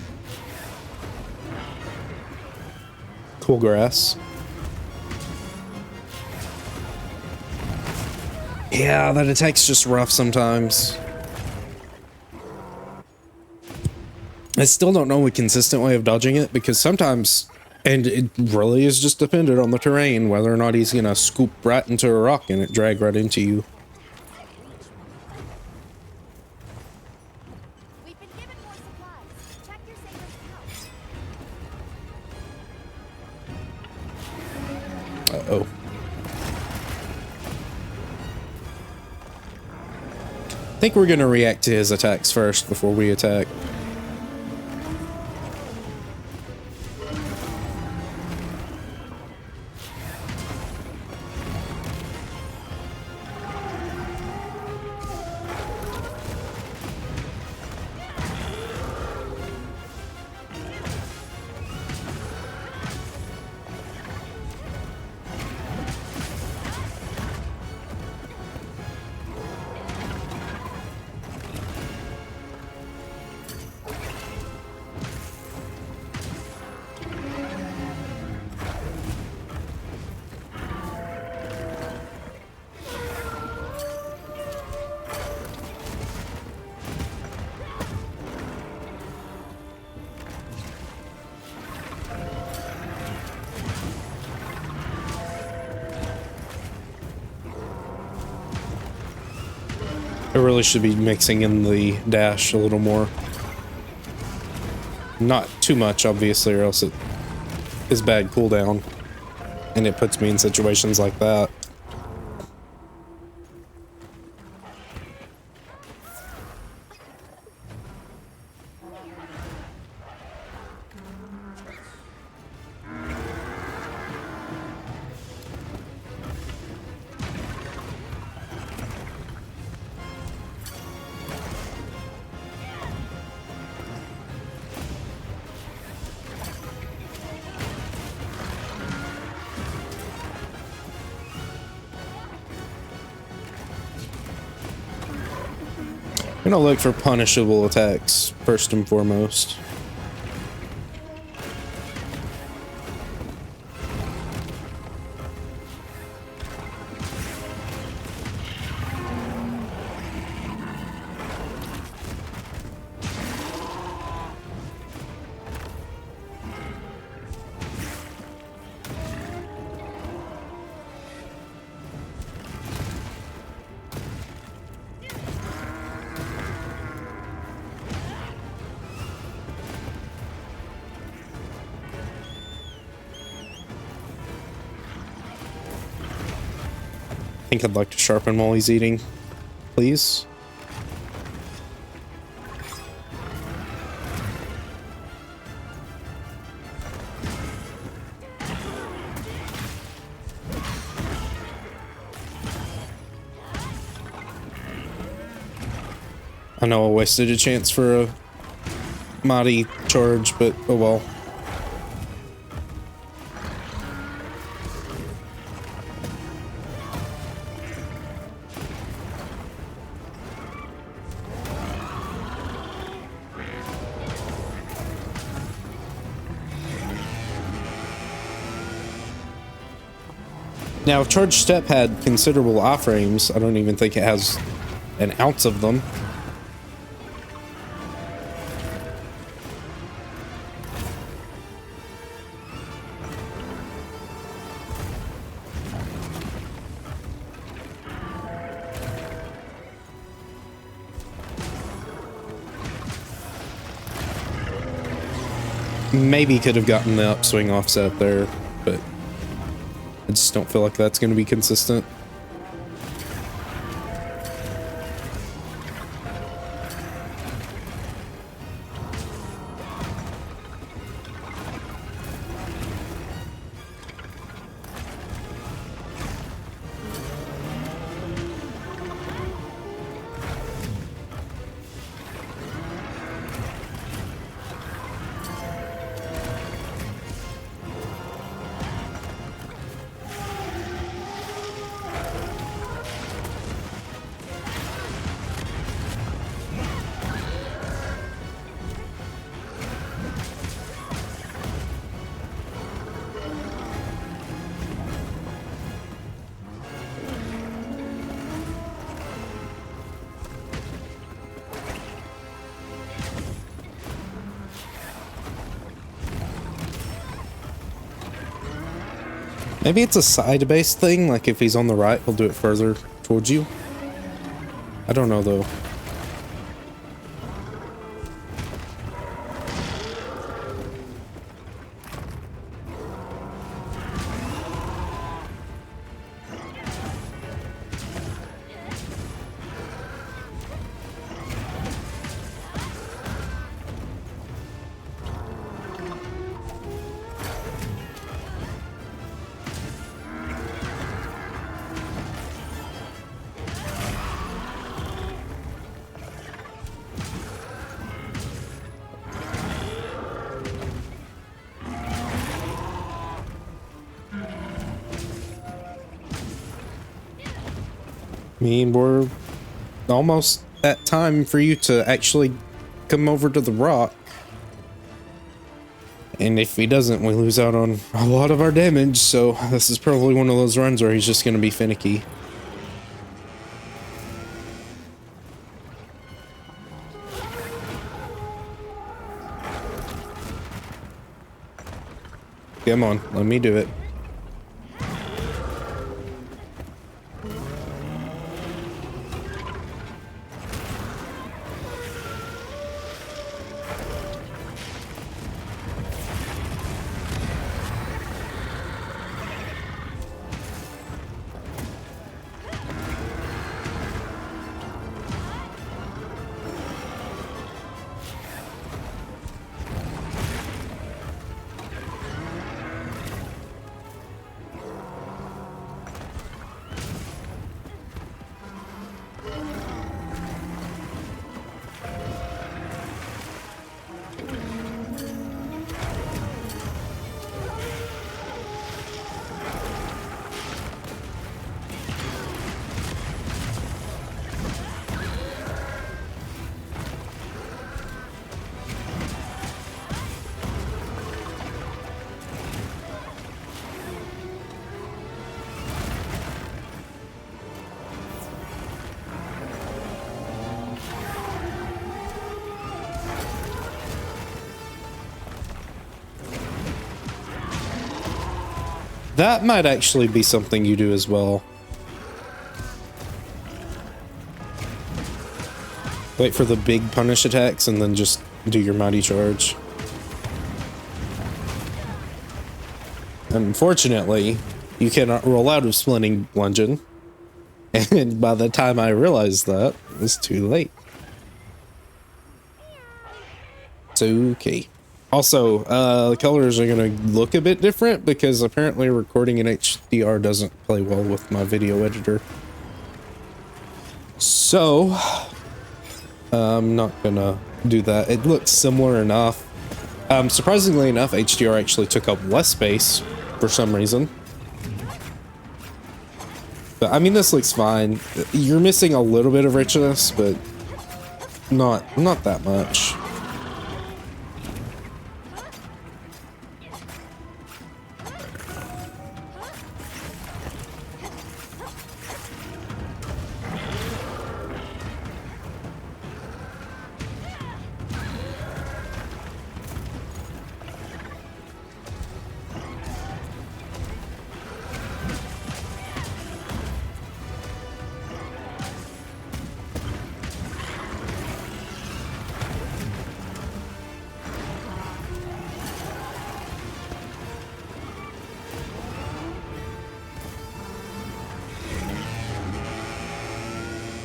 Cool grass. Yeah, that attack's just rough sometimes. I still don't know a consistent way of dodging it, because sometimes, and it really is just dependent on the terrain, whether or not he's gonna scoop right into a rock and it drag right into you. We've been given more supplies. Check your saber's pouch. Uh-oh. I think we're gonna react to his attacks first before we attack. I really should be mixing in the dash a little more. Not too much, obviously, or else it is bad cooldown. And it puts me in situations like that. I'm gonna look for punishable attacks first and foremost. I think I'd like to sharpen while he's eating, please. I know I wasted a chance for a mighty charge, but oh well. Now, if Charge Step had considerable iframes, I don't even think it has an ounce of them. Maybe could have gotten the upswing offset there, but I just don't feel like that's going to be consistent. Maybe it's a side-based thing, like if he's on the right, he'll do it further towards you. I don't know, though. I mean, we're almost at time for you to actually come over to the rock. And if he doesn't, we lose out on a lot of our damage, so this is probably one of those runs where he's just going to be finicky. Come on, let me do it. That might actually be something you do as well. Wait for the big punish attacks and then just do your mighty charge. Unfortunately, you cannot roll out of Splinting Bludgeon. And by the time I realized that, it was too late. It's okay. Also, the colors are going to look a bit different because apparently recording in HDR doesn't play well with my video editor. So, I'm not going to do that. It looks similar enough. Surprisingly enough, HDR actually took up less space for some reason. But, I mean, this looks fine. You're missing a little bit of richness, but not that much.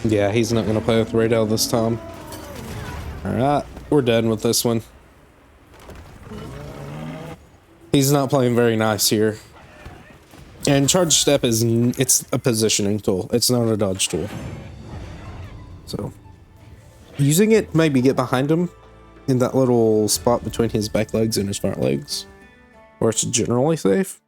Yeah, he's not going to play with Radel this time. Alright, we're done with this one. He's not playing very nice here. And Charge Step is, it's a positioning tool. It's not a dodge tool. So, using it, maybe get behind him in that little spot between his back legs and his front legs, where it's generally safe.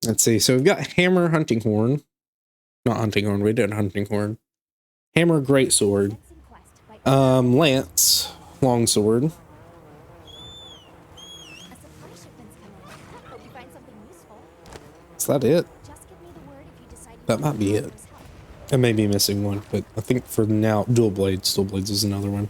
Let's see. So we've got Hammer, Hunting Horn. Not Hunting Horn. We did Hunting Horn. Hammer, Greatsword. Lance, Longsword. Is that it? That might be it. I may be missing one, but I think for now, Dual Blades. Dual Blades is another one.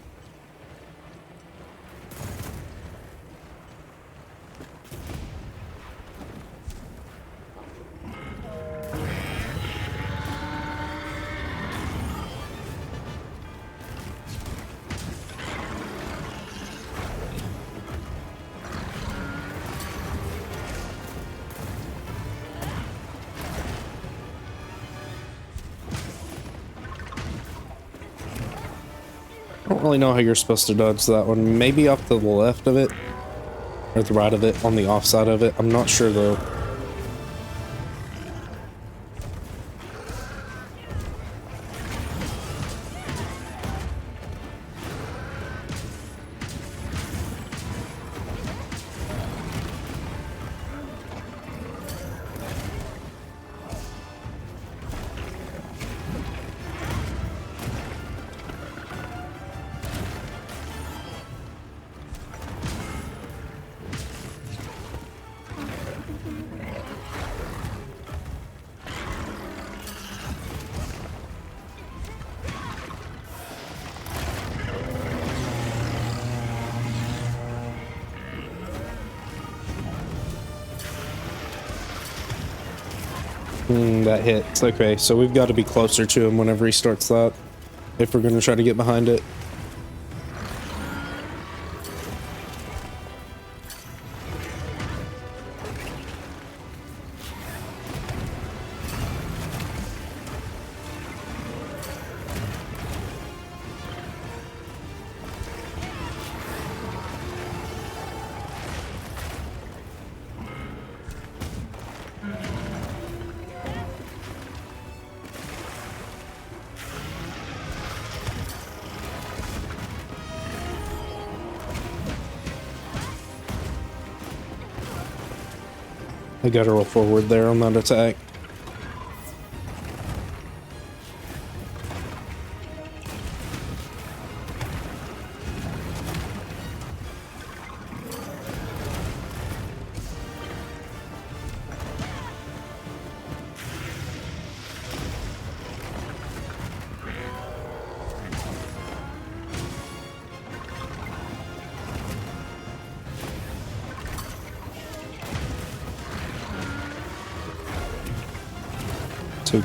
I don't really know how you're supposed to dodge that one. Maybe off to the left of it, or the right of it, on the offside of it. I'm not sure though. That hits. Okay, so we've got to be closer to him whenever he starts that, if we're going to try to get behind it. I gotta roll forward there on that attack.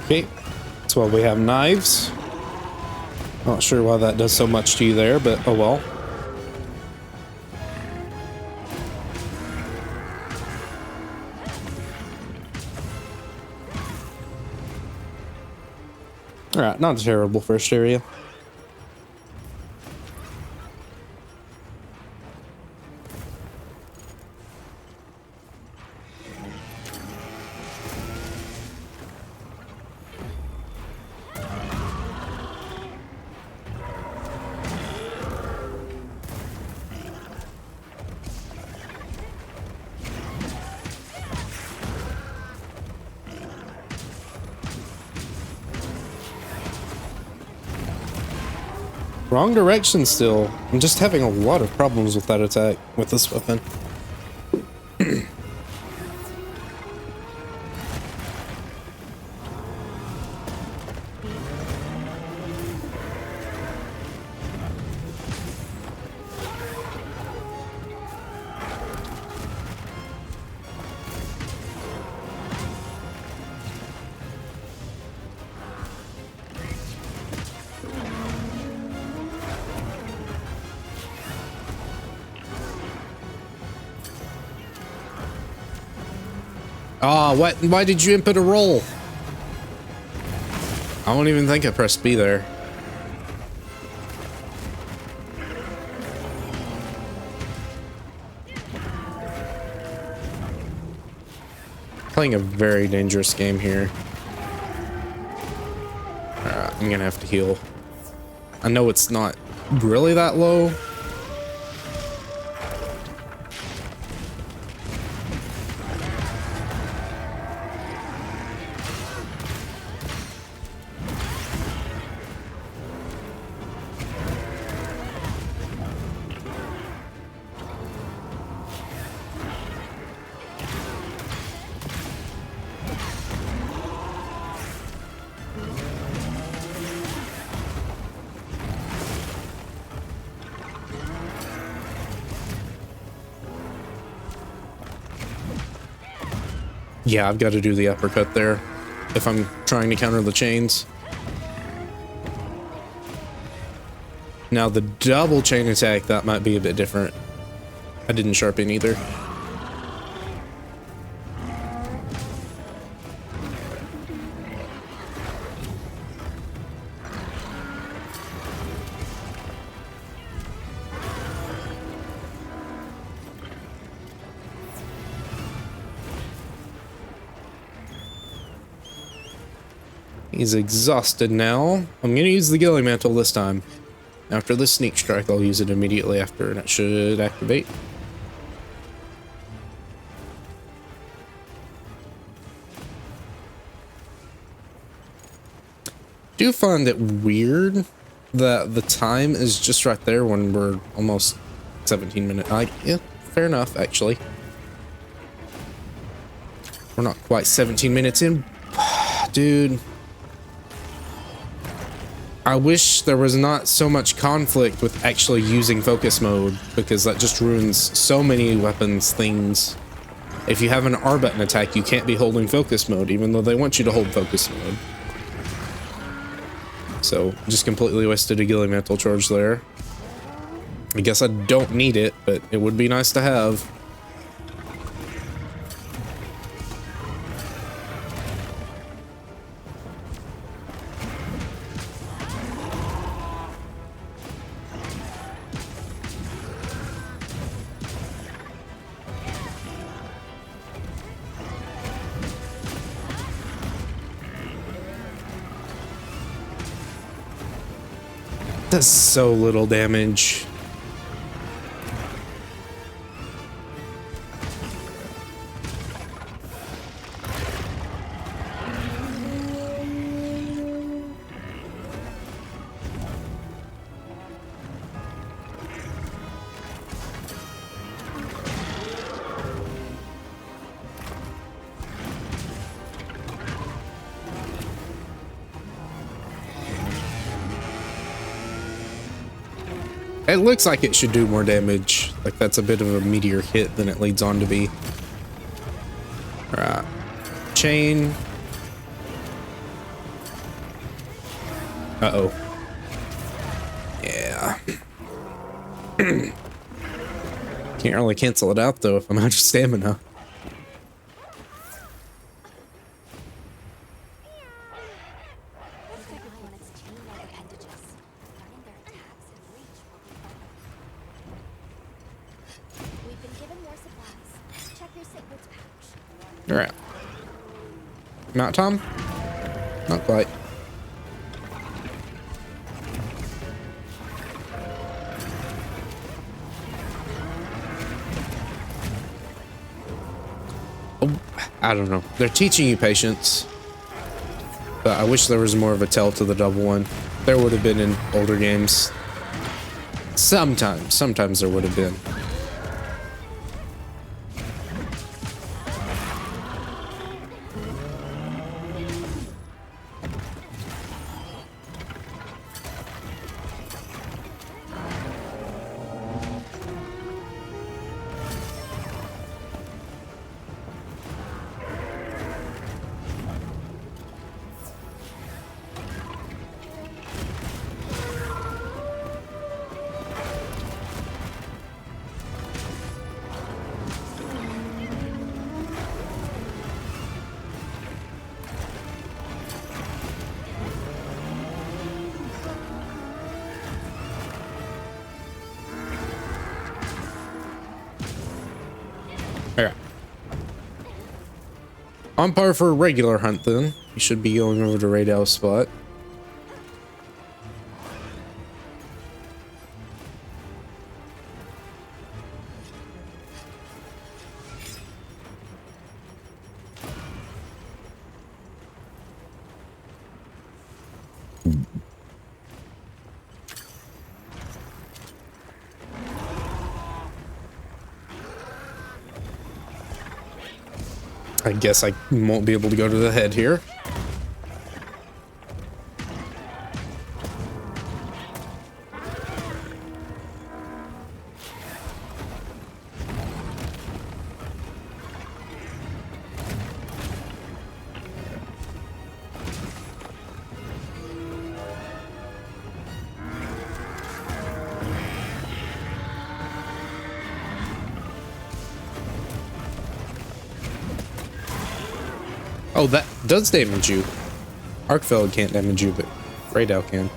Okay, that's why we have knives. Not sure why that does so much to you there, but oh well. Alright, not a terrible first area. Wrong direction still. I'm just having a lot of problems with that attack, with this weapon. Ah, what? Why did you input a roll? I don't even think I pressed B there. Playing a very dangerous game here. Alright, I'm gonna have to heal. I know it's not really that low. Yeah, I've got to do the uppercut there if I'm trying to counter the chains. Now the double chain attack, that might be a bit different. I didn't sharpen either. He's exhausted now. I'm gonna use the Gilly Mantle this time. After this sneak strike, I'll use it immediately after, and it should activate. Do find it weird that the time is just right there when we're almost 17 minutes. Yeah, fair enough, actually. We're not quite 17 minutes in. Dude. I wish there was not so much conflict with actually using focus mode, because that just ruins so many weapons things. If you have an R button attack, you can't be holding focus mode, even though they want you to hold focus mode. So, just completely wasted a Gilly Mantle charge there. I guess I don't need it, but it would be nice to have. Does so little damage. It looks like it should do more damage. Like that's a bit of a meteor hit than it leads on to be. All right. Chain. Uh-oh. Yeah. Can't really cancel it out though if I'm out of stamina. Keep an eye on its chain-like appendages. Learning their attacks and reach will be vital. We've been given more supplies. Check your sick pouch. All right. Not Tom? Not quite. Oh, I don't know. They're teaching you patience. But I wish there was more of a tell to the double one. There would have been in older games. Sometimes there would have been. Alright. On par for a regular hunt then. You should be going over to Raydell's spot. I guess I won't be able to go to the head here. Oh, that does damage you. Arkfeld can't damage you, but Raydell can.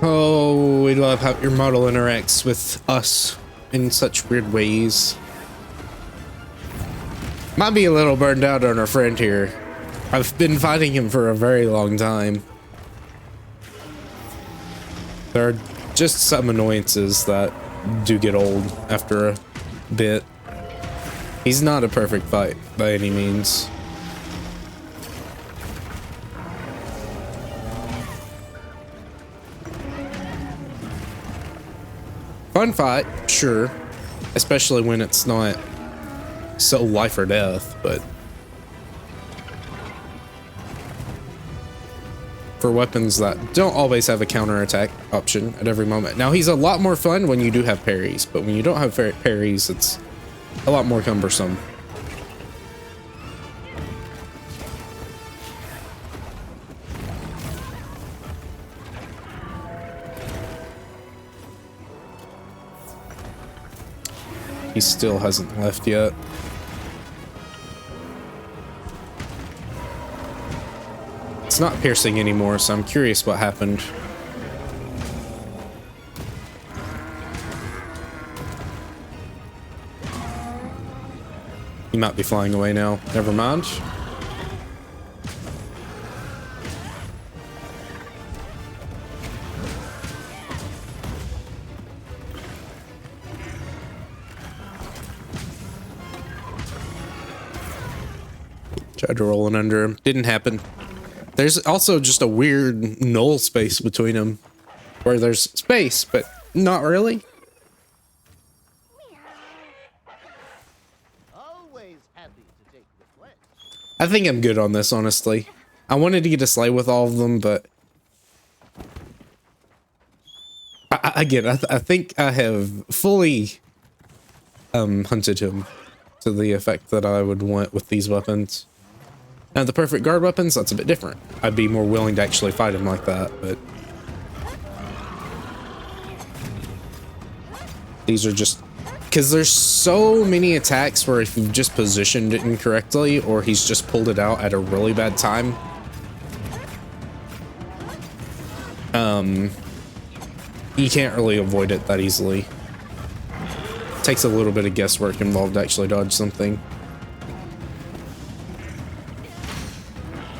Oh, we love how your model interacts with us in such weird ways. Might be a little burned out on our friend here. I've been fighting him for a very long time. There are just some annoyances that do get old after a bit. He's not a perfect fight by any means. Fun fight, sure. Especially when it's not so life or death, but for weapons that don't always have a counterattack option at every moment. Now, he's a lot more fun when you do have parries, but when you don't have parries, it's a lot more cumbersome. He still hasn't left yet. It's not piercing anymore, so I'm curious what happened. He might be flying away now. Never mind. Tried to roll it under him. Didn't happen. There's also just a weird null space between them, where there's space, but not really. Always happy to take requests. I think I'm good on this, honestly. I wanted to get a sleigh with all of them, but I think I have fully hunted him to the effect that I would want with these weapons. Now, the perfect guard weapons, that's a bit different. I'd be more willing to actually fight him like that, but these are just... Because there's so many attacks where if you've just positioned it incorrectly, or he's just pulled it out at a really bad time, you can't really avoid it that easily. It takes a little bit of guesswork involved to actually dodge something.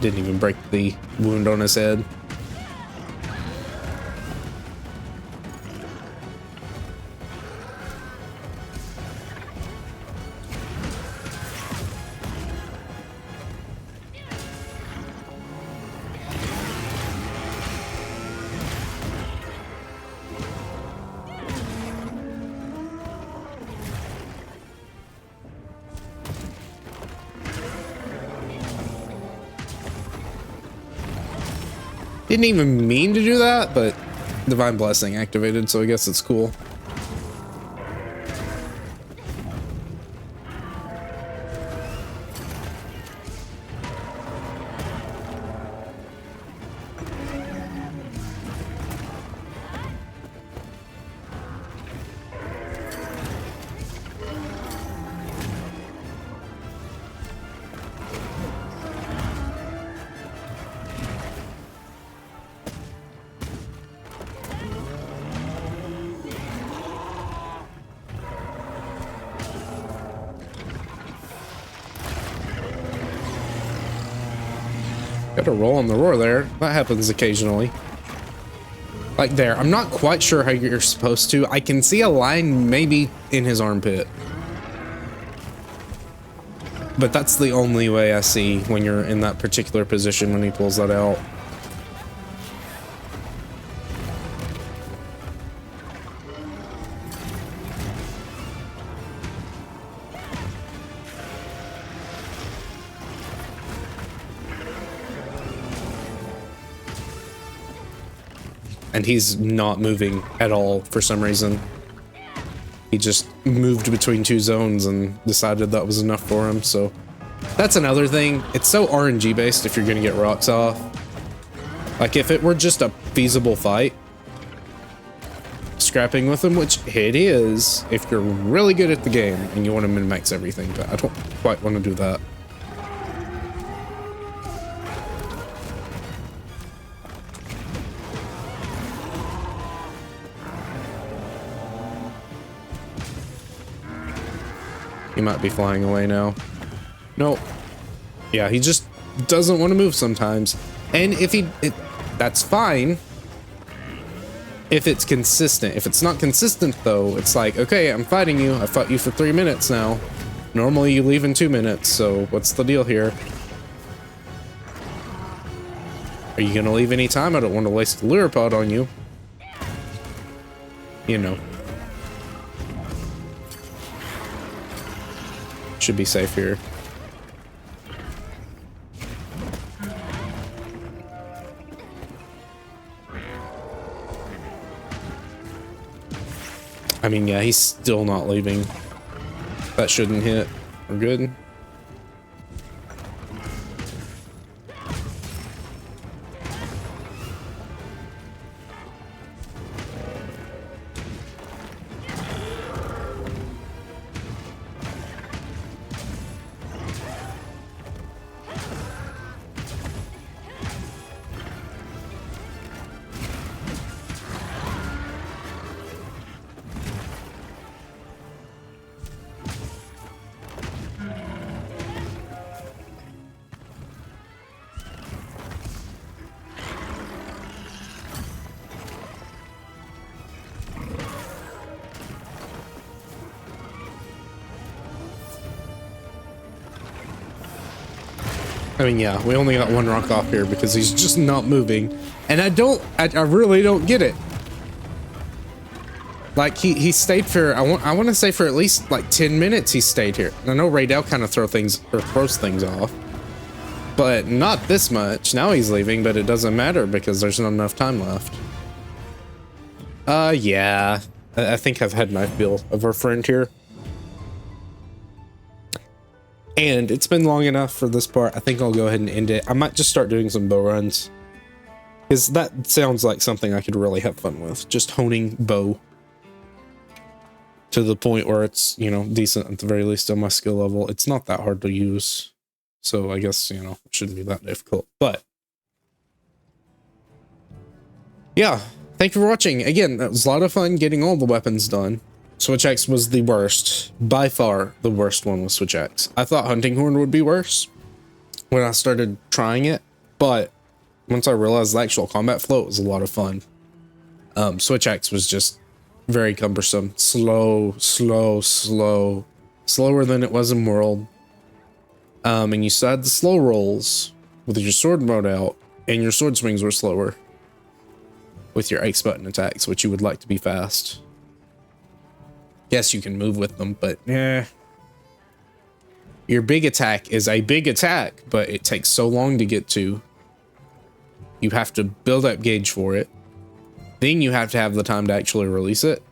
Didn't even break the wound on his head. Didn't even mean to do that, but Divine Blessing activated, so I guess it's cool. Got a roll on the roar there. That happens occasionally. Like there. I'm not quite sure how you're supposed to. I can see a line maybe in his armpit. But that's the only way I see when you're in that particular position when he pulls that out. And he's not moving at all for some reason. He just moved between two zones and decided that was enough for him, so that's another thing. It's so RNG based if you're gonna get rocks off. Like if it were just a feasible fight, scrapping with him, which it is, if you're really good at the game and you want to min-max everything, but I don't quite want to do that. He might be flying away now. Nope. Yeah, he just doesn't want to move sometimes. And if that's fine if it's consistent. If it's not consistent though, it's like, okay, I'm fighting you. I fought you for 3 minutes now. Normally you leave in 2 minutes, so what's the deal here? Are you gonna leave any time? I don't want to waste a lure pod on you. You know. Should be safe here. I mean, yeah, he's still not leaving. That shouldn't hit. We're good. I mean, yeah, we only got one rock off here because he's just not moving. And I really don't get it. Like, he stayed for, I want to say for at least like 10 minutes he stayed here. And I know Raydell kind of throws things off. But not this much. Now he's leaving, but it doesn't matter because there's not enough time left. Yeah. I think I've had my fill of our friend here. And it's been long enough for this part. I think I'll go ahead and end it. I might just start doing some bow runs. Because that sounds like something I could really have fun with. Just honing bow. To the point where it's, you know, decent at the very least on my skill level. It's not that hard to use. So I guess, you know, it shouldn't be that difficult. But yeah, thank you for watching. Again, that was a lot of fun getting all the weapons done. Switch Axe was the worst. By far, the worst one was Switch Axe. I thought Hunting Horn would be worse when I started trying it, but once I realized the actual combat flow, it was a lot of fun. Switch Axe was just very cumbersome. Slower than it was in World. And you still had the slow rolls with your sword mode out, and your sword swings were slower with your X button attacks, which you would like to be fast. Yes, you can move with them, but your big attack is a big attack, but it takes so long to get to. You have to build up gauge for it. Then you have to have the time to actually release it.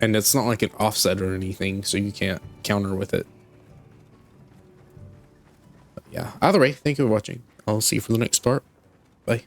And it's not like an offset or anything, so you can't counter with it. But yeah, either way, thank you for watching. I'll see you for the next part. Bye.